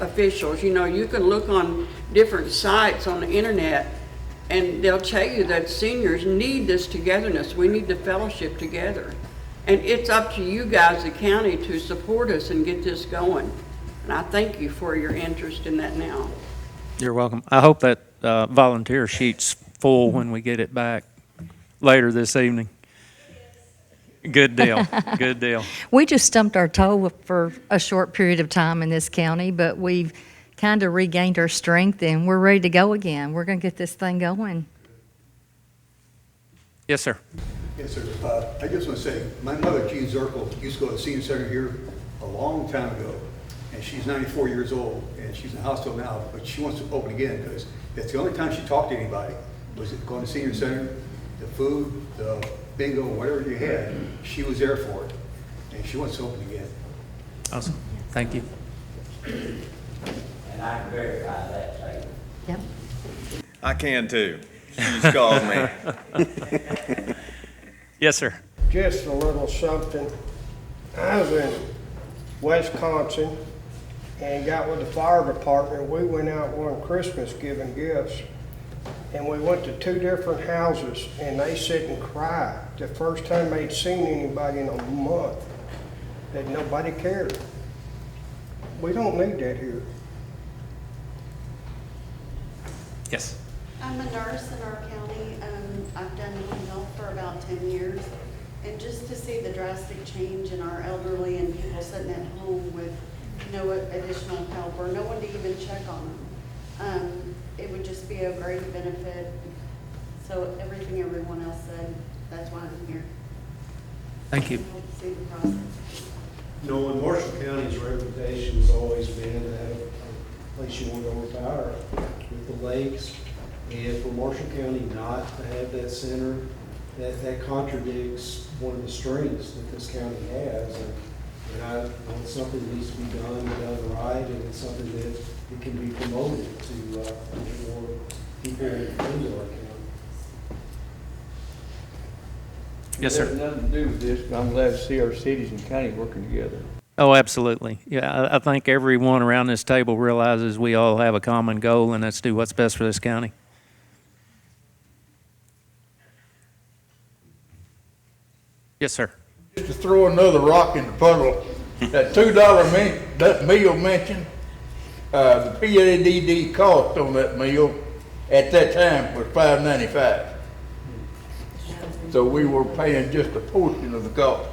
officials, you know, you can look on different sites on the internet, and they'll tell you that seniors need this togetherness. We need the fellowship together. And it's up to you guys, the county, to support us and get this going. And I thank you for your interest in that now. You're welcome. I hope that volunteer sheet's full when we get it back later this evening. Good deal, good deal. We just stumped our toe for a short period of time in this county, but we've kind of regained our strength and we're ready to go again. We're going to get this thing going. Yes, sir. Yes, sir. I just want to say, my mother, Jean Zirkle, used to go to the senior center here a long time ago, and she's 94 years old, and she's in the hospital now, but she wants to open again, because that's the only time she talked to anybody, was going to the senior center, the food, the bingo, whatever you had, she was there for it, and she wants to open again. Awesome. Thank you. And I can verify that statement. Yep. I can too. She's called me. Yes, sir. Just a little something. I was in Wisconsin and got with the fire department. We went out one Christmas giving gifts, and we went to 2 different houses, and they sit and cried. The first time they'd seen anybody in a month, that nobody cared. We don't need that here. Yes. I'm a nurse in our county. I've done home health for about 10 years. And just to see the drastic change in our elderly and people sitting at home with no additional help or no one to even check on them, it would just be a great benefit. So everything everyone else said, that's why I'm here. Thank you. See the process. You know, in Marshall County's reputation has always been to have a place you want to retire with the lakes. And for Marshall County not to have that center, that contradicts one of the strengths that this county has. And I know it's something that needs to be done right, and it's something that it can be promoted to get more people into our county. Yes, sir. It has nothing to do with this, but I'm glad to see our cities and county working together. Oh, absolutely. Yeah, I think everyone around this table realizes we all have a common goal, and that's to do what's best for this county. Yes, sir. Just to throw another rock in the puddle, that $2 meal mentioned, the PADD cost on that meal at that time was $5.95. So we were paying just a portion of the cost.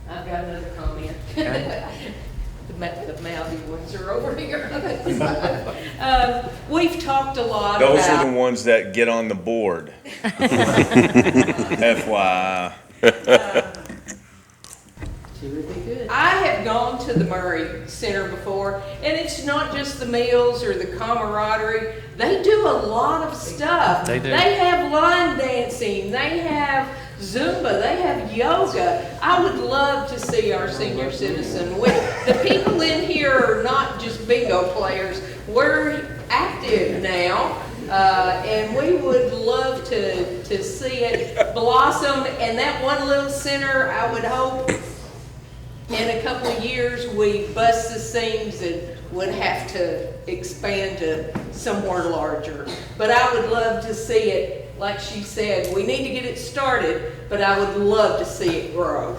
I've got another comment. The mouthy ones are over here. We've talked a lot about. Those are the ones that get on the board. FYI. I have gone to the Murray Center before, and it's not just the meals or the camaraderie. They do a lot of stuff. They do. They have line dancing, they have Zumba, they have yoga. I would love to see our senior citizen. The people in here are not just bingo players. We're active now. And we would love to see it blossom. And that one little center, I would hope in a couple of years we bust the seams and would have to expand to somewhere larger. But I would love to see it, like she said, we need to get it started, but I would love to see it grow.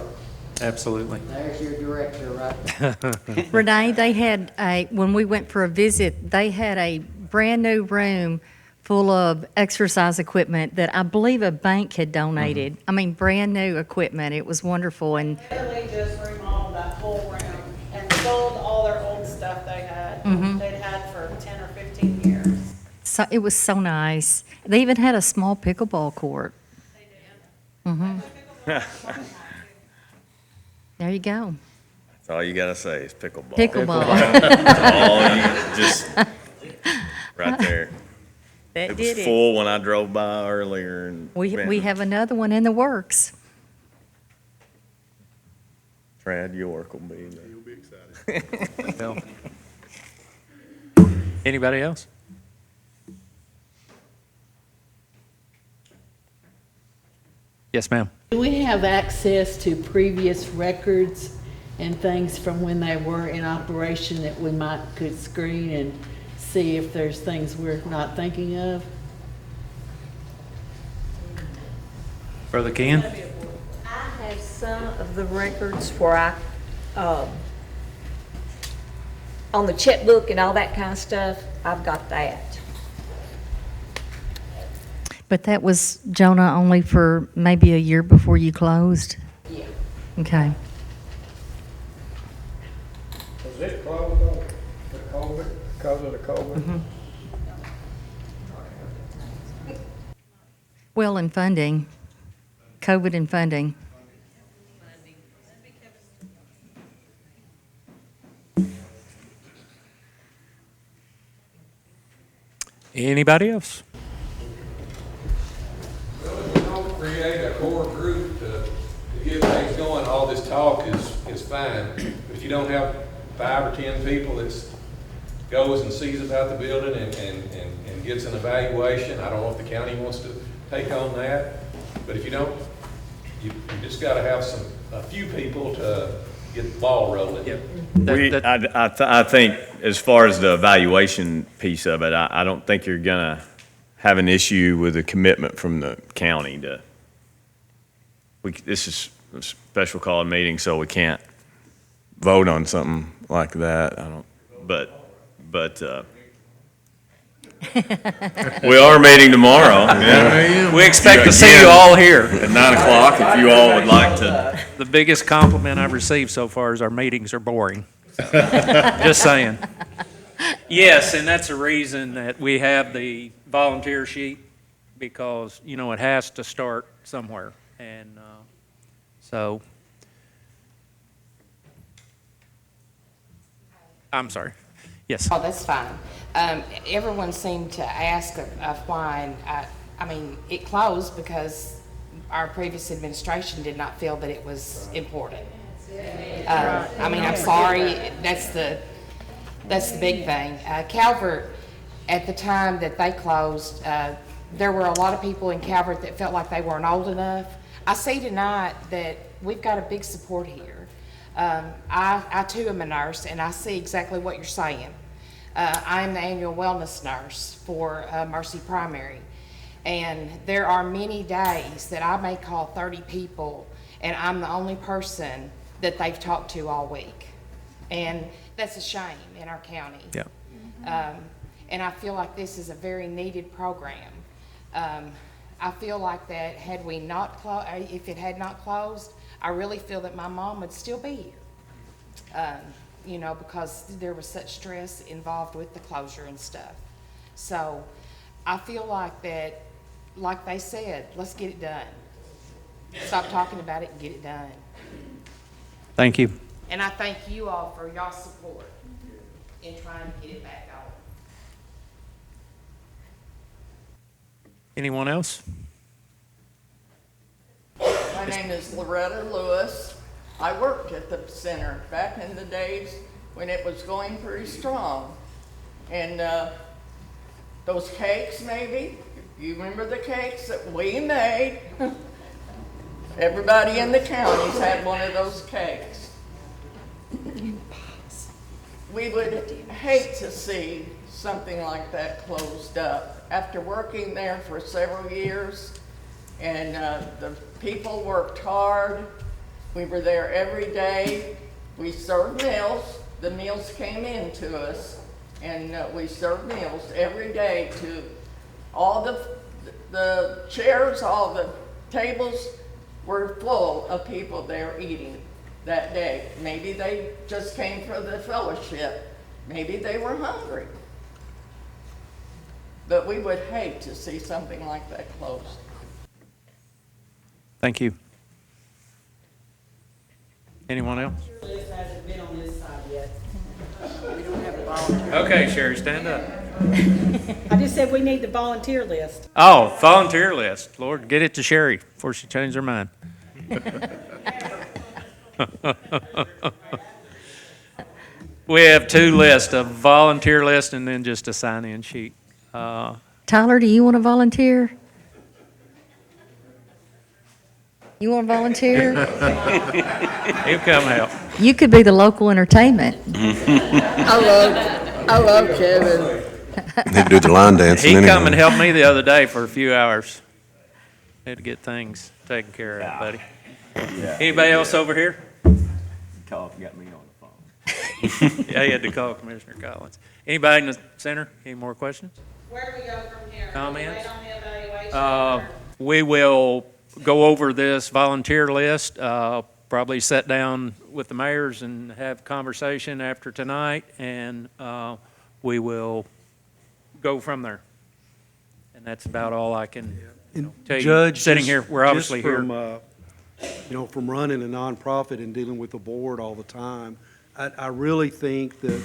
Absolutely. There's your director right there. Renee, they had when we went for a visit, they had a brand-new room full of exercise equipment that I believe a bank had donated. Mm-hmm. I mean, brand-new equipment. It was wonderful. And Literally just remodeled that whole room and sold all their old stuff they had, they'd had for 10 or 15 years. so it was so nice. They even had a small pickleball court. There you go. That's all you gotta say is pickleball. Pickleball. That's all you, just right there. That It did was it. full when I drove by earlier and. We have another one in the works. Trad York will be there. You'll be excited. Well, anybody else? Yes, ma'am. Do we have access to previous records and things from when they were in operation that we could screen and see if there's things we're not thinking of? Brother Ken? I have some of the records where on the checkbook and all that kind of stuff, I've got that. But that was, Jonah, only for maybe a year before you closed? Yeah. Okay. Was it closed on the COVID, because of the COVID? Well, and funding, COVID and funding. Anybody else? Well, if we don't create a core group to get things going, all this talk is fine. But if you don't have 5 or 10 people that goes and sees about the building and gets an evaluation, I don't know if the county wants to take on that. But if you don't, you just gotta have a few people to get the ball rolling. Yep. I think as far as the evaluation piece of it, I don't think you're gonna have an issue with a commitment from the county to, this is a special call meeting, so we can't vote on something like that. We are meeting tomorrow. Yeah. We expect to see you all here. At 9 o'clock, if you all would like to. The biggest compliment I've received so far is our meetings are boring. Just saying. Yes, and that's the reason that we have the volunteer sheet, because, it has to start somewhere. And so, I'm sorry. Yes. Oh, that's fine. Everyone seemed to ask of why, and I mean, it closed because our previous administration did not feel that it was important. I mean, I'm sorry, that's the big thing. Calvert, at the time that they closed, there were a lot of people in Calvert that felt like they weren't old enough. I see tonight that we've got a big support here. I too am a nurse, and I see exactly what you're saying. I'm the annual wellness nurse for Mercy Primary, and there are many days that I may call 30 people, and I'm the only person that they've talked to all week. And that's a shame in our county. Yeah. And I feel like this is a very needed program. I feel like that had we not if it had not closed, I really feel that my mom would still be here. Because there was such stress involved with the closure and stuff. So I feel like that, like they said, let's get it done. Stop talking about it and get it done. Thank you. And I thank you all for your support in trying to get it back going. Anyone else? My name is Loretta Lewis. I worked at the center back in the days when it was going pretty strong. And those cakes, maybe, you remember the cakes that we made? Everybody in the counties had one of those cakes. We would hate to see something like that closed up. After working there for several years, and the people worked hard. We were there every day. We served meals. The meals came in to us, and we served meals every day to all the chairs, all the tables were full of people there eating that day. Maybe they just came for the fellowship. Maybe they were hungry. But we would hate to see something like that closed. Thank you. Anyone else? List hasn't been on this side yet. We don't have a volunteer. Okay, Sherry, stand up. I just said we need the volunteer list. Oh, volunteer list. Lord, get it to Sherry before she changes her mind. We have two lists, a volunteer list and then just a sign-in sheet. Tyler, do you want to volunteer? You want to volunteer? He'll come help. You could be the local entertainment. I love Kevin. He'd do the line dancing He anyway. come and helped me the other day for a few hours. Had to get things taken care of, buddy. Anybody else over here? Call if you got me on the phone. Yeah, he had to call Commissioner Collins. Anybody in the center? Any more questions? Where do we go from here? Comments? Do we wait on the evaluation? We will go over this volunteer list, probably sit down with the mayors and have conversation after tonight, and we will go from there. And that's about all I can tell you. Judge, Sitting just- here, we're obviously just here. from, from running a nonprofit and dealing with the board all the time, I really think that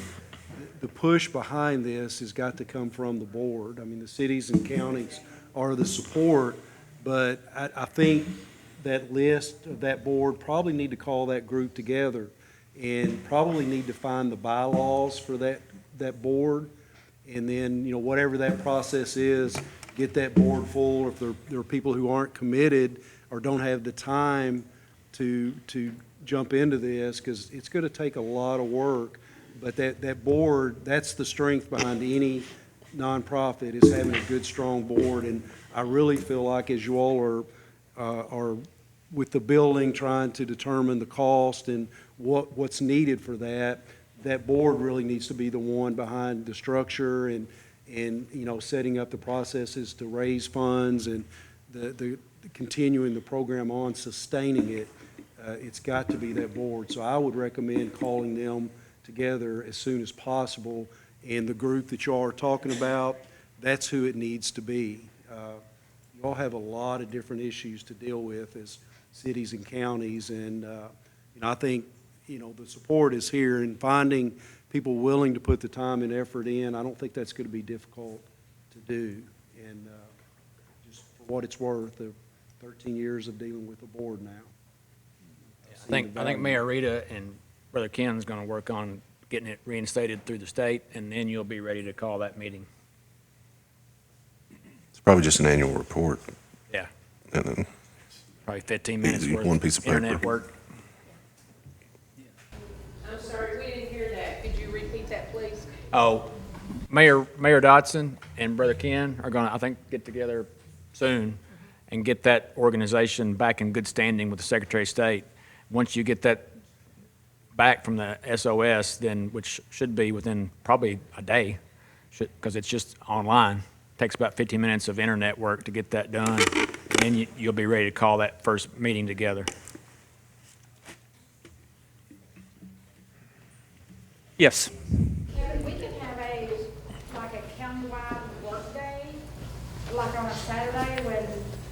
the push behind this has got to come from the board. I mean, the cities and counties are the support, but I think that list of that board probably need to call that group together and probably need to find the bylaws for that board. And then, whatever that process is, get that board full. If there are people who aren't committed or don't have the time to jump into this, because it's going to take a lot of work. But that board, that's the strength behind any nonprofit, is having a good, strong board. And I really feel like as you all are with the building, trying to determine the cost and what's needed for that board really needs to be the one behind the structure and setting up the processes to raise funds and the continuing the program on, sustaining it. It's got to be that board. So I would recommend calling them together as soon as possible. And the group that you all are talking about, that's who it needs to be. You all have a lot of different issues to deal with as cities and counties, and I think the support is here, and finding people willing to put the time and effort in, I don't think that's going to be difficult to do. And just for what it's worth, the 13 years of dealing with the board now. I think Mayor Rita and Brother Ken's going to work on getting it reinstated through the state, and then you'll be ready to call that meeting. It's probably just an annual report. Yeah. And then Probably 15 minutes easy, worth one piece of paper. internet work. I'm sorry, we didn't hear that. Could you repeat that, please? Oh, Mayor Dotson and Brother Ken are going to, I think, get together soon and get that organization back in good standing with the Secretary of State. Once you get that back from the SOS, then, which should be within probably a day, because it's just online. Takes about 15 minutes of internet work to get that done, and then you'll be ready to call that first meeting together. Yes. Kevin, we could have a countywide work day, like on a Saturday when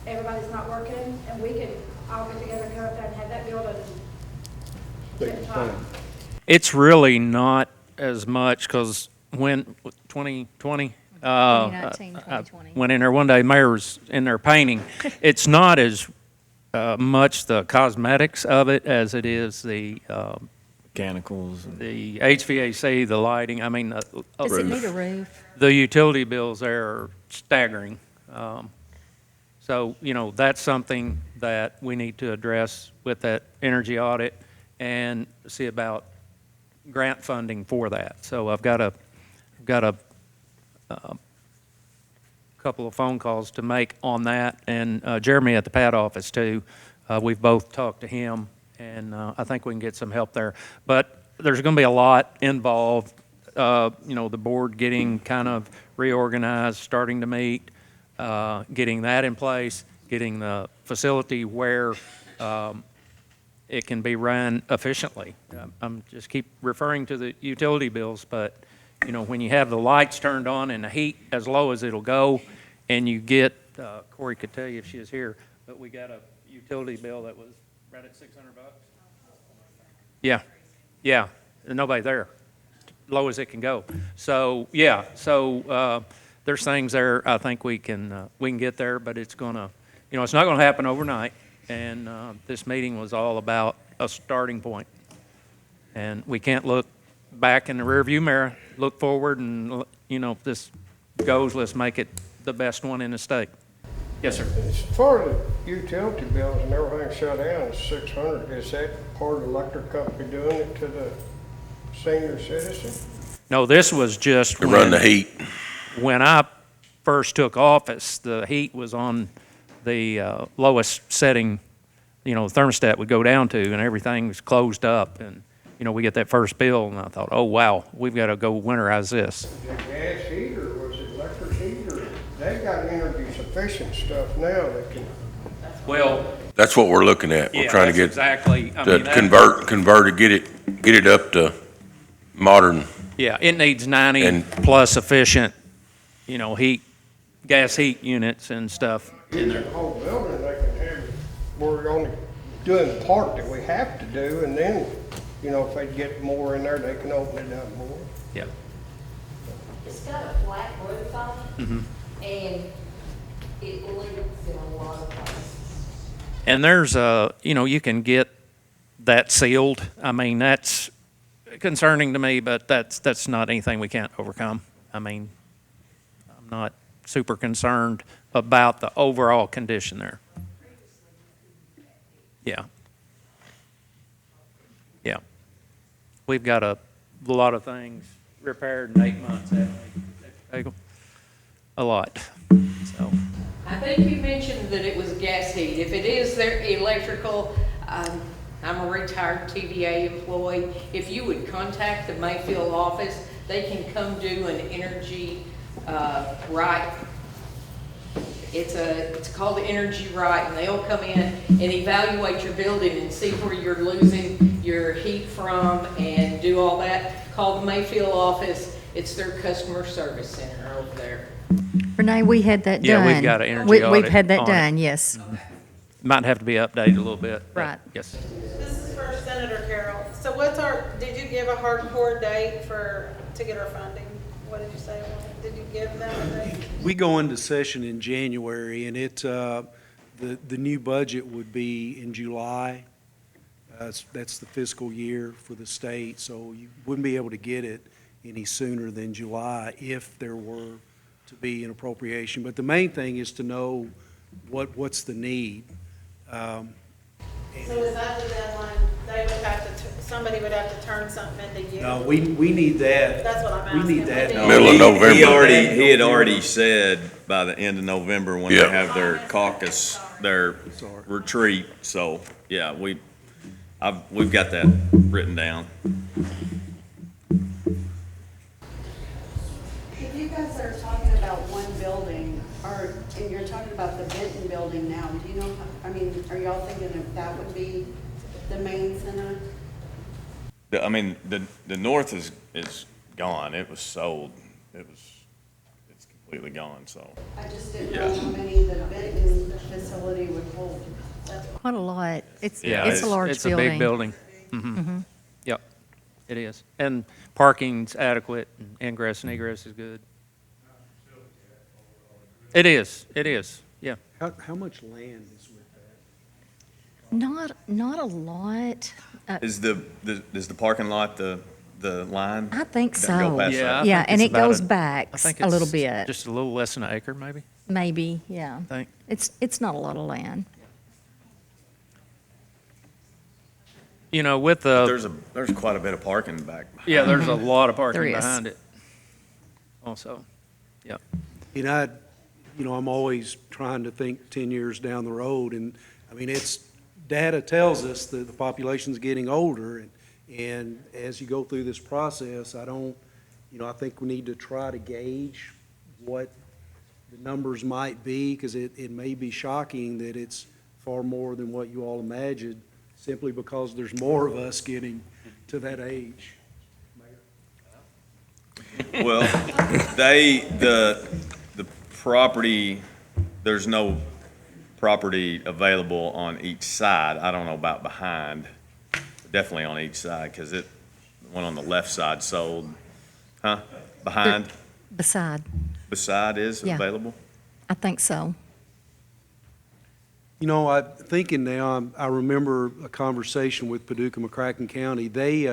everybody's not working, and we could all get together, come up there and have that building. Big time. It's really not as much, because when, 2020? 2019, 2020. Went in there one day, mayor was in there painting. It's not as much the cosmetics of it as it is the Mechanicals. the HVAC, the lighting. I mean, Does it need a roof? the utility bills there are staggering. So, that's something that we need to address with that energy audit and see about grant funding for that. So I've got a couple of phone calls to make on that, and Jeremy at the PAD office too. We've both talked to him, and I think we can get some help there. But there's going to be a lot involved. The board getting kind of reorganized, starting to meet, getting that in place, getting the facility where it can be run efficiently. I'm just keep referring to the utility bills, but when you have the lights turned on and the heat as low as it'll go, and you get, Corey could tell you if she was here, but we got a utility bill that was right at $600. Yeah, nobody there, low as it can go. So there's things there I think we can get there, but it's gonna, it's not gonna happen overnight. And this meeting was all about a starting point. And we can't look back in the rearview mirror, look forward, and if this goes, let's make it the best one in the state. Yes, sir. As far as the utility bills and everything shut down, it's 600. Is that part of the electric company doing it to the senior citizen? No, this was just To run the heat. When I first took office, the heat was on the lowest setting, the thermostat would go down to, and everything was closed up. And, we get that first bill, and I thought, oh, wow, we've got to go winterize this. Was it gas heat or was it electric heat? Or they got energy sufficient stuff now that can. Well, That's what we're looking at. We're yeah, trying to that's get, exactly. convert it, get it up to modern. Yeah, it needs 90 And- plus efficient, gas heat units and stuff in Use there. the whole building, they can have, we're only doing the part that we have to do, and then, if they get more in there, they can open it up more. Yeah. It's got a flat roof on it, and it leaks in a lot of places. And there's you can get that sealed. I mean, that's concerning to me, but that's not anything we can't overcome. I mean, I'm not super concerned about the overall condition there. Yeah. Yeah. We've got a lot of things repaired in 8 months, haven't we? A lot, so. I think you mentioned that it was gas heat. If it is their electrical, I'm a retired TVA employee. If you would contact the Mayfield office, they can come do an energy right. It's called the energy right, and they'll come in and evaluate your building and see where you're losing your heat from and do all that. Call the Mayfield office. It's their customer service center over there. Renee, we had that done. Yeah, we've got an energy We've audit had that on it. done, yes. Might have to be updated a little bit. but Right. Yes. This is for Senator Carroll. So did you give a hardcore date to get our funding? What did you say? Did you give them a date? We go into session in January, and the new budget would be in July. That's the fiscal year for the state, so you wouldn't be able to get it any sooner than July if there were to be an appropriation. But the main thing is to know what's the need. So is that the deadline? Somebody would have to turn something into you? No, we need that. That's what I'm asking. We need that. No, Middle of November. He had already said by the end of November when Yeah. they have their caucus, their retreat. So, yeah, we've got that written down. If you guys are talking about one building, and you're talking about the Benton building now, do you know, are y'all thinking if that would be the main center? The north is gone. It was sold. It's completely gone, so. I just didn't know how many the Benton facility would hold. Quite a lot. It's Yeah, a large it's building. a big building. Mm-hmm. Yep. It is. And parking's adequate, and ingress and egress is good. It is, yeah. How much land is with that? Not a lot. Is the parking lot the line? I think Doesn't go so. past that? I Yeah, think and it's it goes about back I think a little it's bit. Just a little less than an acre, maybe, Maybe, yeah. I think. It's not a lot of land. You know, with the, There's quite a bit of parking back. yeah, there's a lot of parking There is. behind it. Also, yeah. I'm always trying to think 10 years down the road, and, I mean, data tells us that the population's getting older, and as you go through this process, I think we need to try to gauge what the numbers might be, because it may be shocking that it's far more than what you all imagined, simply because there's more of us getting to that age. Well, the property, there's no property available on each side. I don't know about behind, definitely on each side, because the one on the left side sold. Huh? Behind? Beside, Beside is Yeah. available? I think so. I'm thinking now, I remember a conversation with Paducah McCracken County. They,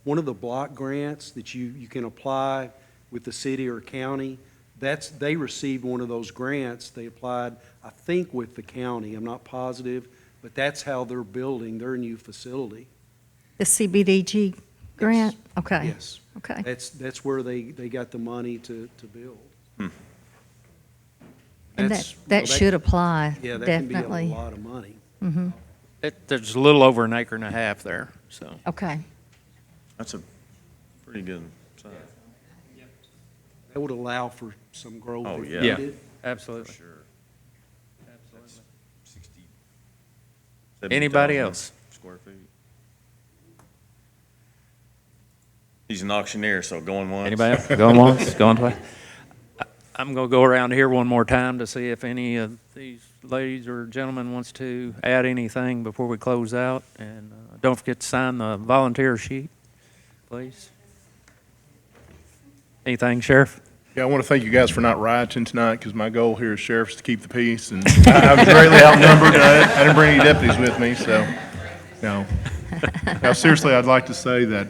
one of the block grants that you can apply with the city or county, they received one of those grants. They applied, I think, with the county. I'm not positive, but that's how they're building their new facility. The CBDG grant? Okay. Yes. Okay. That's where they got the money to build. And that should apply, Yeah, that definitely. can be a lot of money. Mm-hmm. There's a little over an acre and a half there, so. Okay. That's a pretty good size. That would allow for some growth Oh, if yeah. Yeah, needed. absolutely. Sure. Absolutely. 60, Anybody 70,000 else? Square feet. He's an auctioneer, so going once. Anybody else? Going once, going twice? I'm going to go around here one more time to see if any of these ladies or gentlemen wants to add anything before we close out. And don't forget to sign the volunteer sheet, please. Anything, Sheriff? Yeah, I want to thank you guys for not rioting tonight, because my goal here as sheriff is to keep the peace, and I was greatly outnumbered. I didn't bring any deputies with me, so, no. Now, seriously, I'd like to say that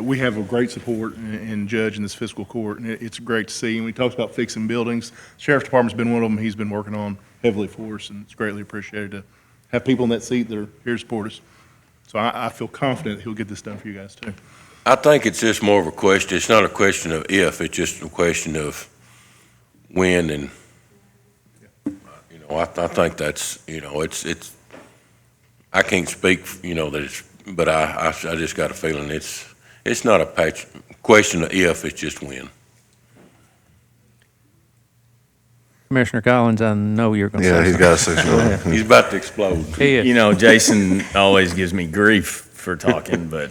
we have a great support in judge in this fiscal court, and it's great to see. And we talked about fixing buildings. Sheriff's Department's been one of them he's been working on heavily for us, and it's greatly appreciated to have people in that seat that are here to support us. So I feel confident he'll get this done for you guys, too. I think it's just more of a question, it's not a question of if, it's just a question of when, and, I think that's, it's, I can't speak, that it's, but I just got a feeling it's not a question of if, it's just when. Commissioner Collins, I know you're going to say Yeah, he's something. got to say something. He's about to explode. He is. Jason always gives me grief for talking, but,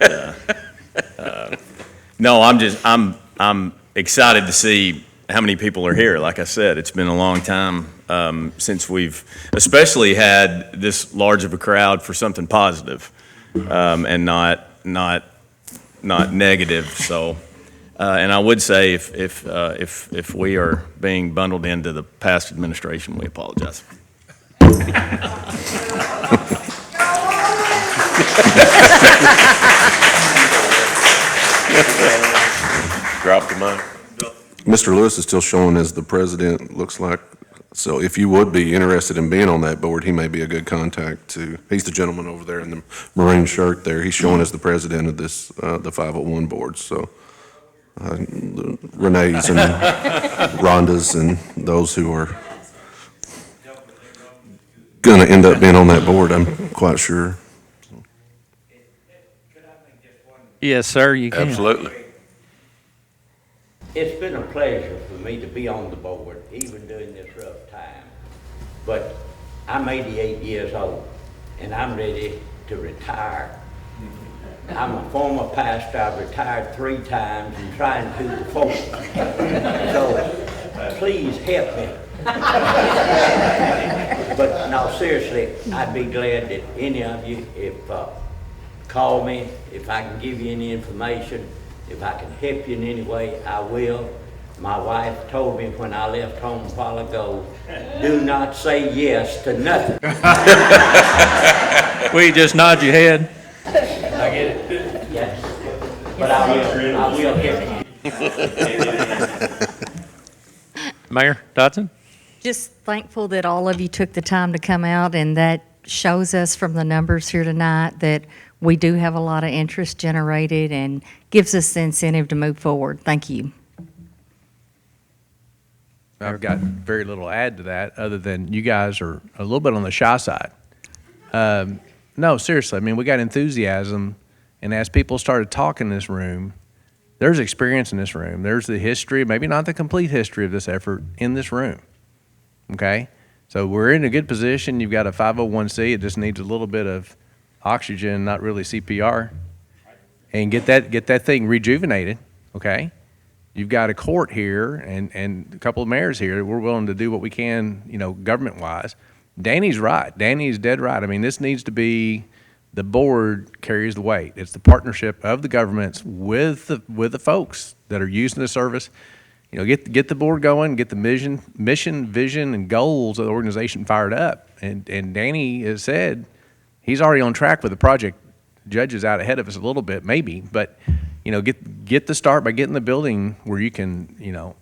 no, I'm excited to see how many people are here. Like I said, it's been a long time since we've especially had this large of a crowd for something positive, and not negative. So, and I would say if we are being bundled into the past administration, we apologize. Drop the mic. Mr. Lewis is still showing as the president, looks like. So if you would be interested in being on that board, he may be a good contact to, he's the gentleman over there in the maroon shirt there. He's showing as the president of this, the 501 board, so. Renee's and Rhonda's and those who are gonna end up being on that board, I'm quite sure. Yes, sir, you can. Absolutely. It's been a pleasure for me to be on the board, even during this rough time. But I'm 88 years old, and I'm ready to retire. I'm a former pastor. I've retired 3 times and trying to do the 4th. So please help me. But no, seriously, I'd be glad that any of you, if call me. If I can give you any information, if I can help you in any way, I will. My wife told me when I left home a while ago, do not say yes to nothing. Will you just nod your head? I get it. Yes. But I will help you. Mayor Dodson? Just thankful that all of you took the time to come out, and that shows us from the numbers here tonight that we do have a lot of interest generated and gives us the incentive to move forward. Thank you. I've got very little to add to that, other than you guys are a little bit on the shy side. No, seriously, I mean, we got enthusiasm, and as people started talking in this room, there's experience in this room. There's the history, maybe not the complete history of this effort in this room, okay? So we're in a good position. You've got a 501c. It just needs a little bit of oxygen, not really CPR, and get that thing rejuvenated, okay? You've got a court here and a couple of mayors here. We're willing to do what we can, you know, government-wise. Danny's right. Danny's dead right. I mean, this needs to be, the board carries the weight. It's the partnership of the governments with the folks that are using the service. You know, get the board going, get the mission, vision, and goals of the organization fired up. And Danny has said he's already on track with the project. Judge is out ahead of us a little bit, maybe, but you know, get the start by getting the building where you can, you know,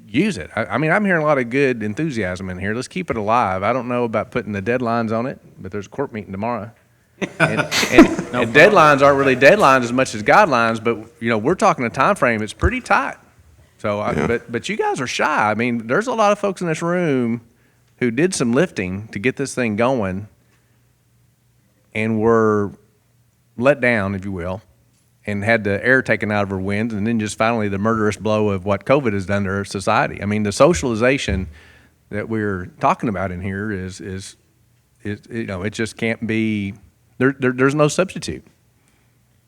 use it. I mean, I'm hearing a lot of good enthusiasm in here. Let's keep it alive. I don't know about putting the deadlines on it, but there's a court meeting tomorrow. And deadlines aren't really deadlines as much as guidelines, but you know, we're talking a time frame. It's pretty tight. So, but you guys are shy. I mean, there's a lot of folks in this room who did some lifting to get this thing going, and were let down, if you will, and had the air taken out of her winds, and then just finally the murderous blow of what COVID has done to our society. I mean, the socialization that we're talking about in here is you know, it just can't be. There's no substitute.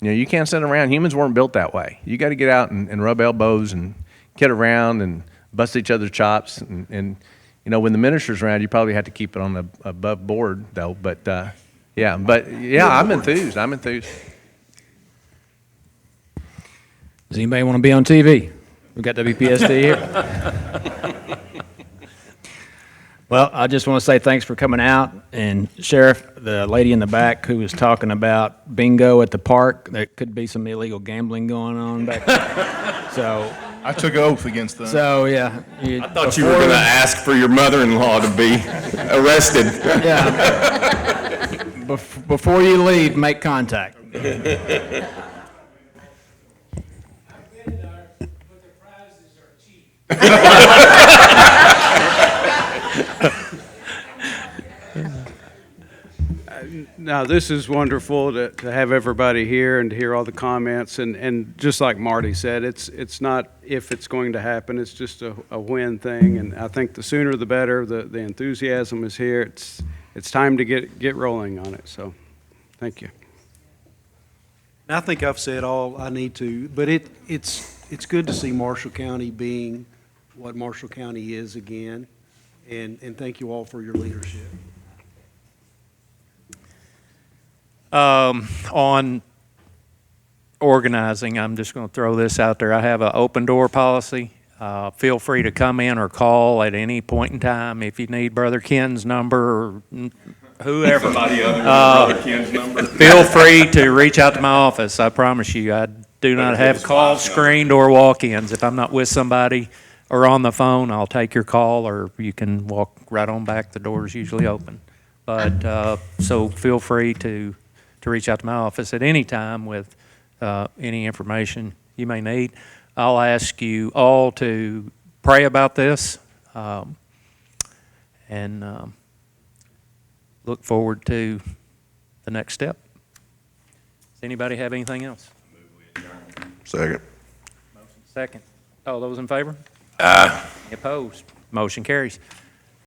You know, you can't sit around. Humans weren't built that way. You got to get out and rub elbows and kid around and bust each other's chops. And you know, when the minister's around, you probably have to keep it on the above board though. But yeah, I'm enthused. Does anybody want to be on TV? We've got WPSD here. Well, I just want to say thanks for coming out. And Sheriff, the lady in the back who was talking about bingo at the park, there could be some illegal gambling going on back there. So I took an oath against that. So, yeah. I thought you were going to ask for your mother-in-law to be arrested. Yeah. Before you leave, make contact. Now, this is wonderful to have everybody here and to hear all the comments. And just like Marty said, it's not if it's going to happen, it's just a when thing. And I think the sooner the better. The enthusiasm is here. It's time to get rolling on it. So thank you. I think I've said all I need to, but it's good to see Marshall County being what Marshall County is again. And thank you all for your leadership. On organizing, I'm just going to throw this out there. I have an open door policy. Feel free to come in or call at any point in time if you need Brother Ken's number or whoever. Somebody other than Brother Ken's number. Feel free to reach out to my office. I promise you, I do not have calls screened or walk-ins. If I'm not with somebody or on the phone, I'll take your call, or you can walk right on back. The door's usually open. But so feel free to reach out to my office at any time with any information you may need. I'll ask you all to pray about this and look forward to the next step. Does anybody have anything else? Second. Second. All those in favor? Aye. Opposed? Motion carries.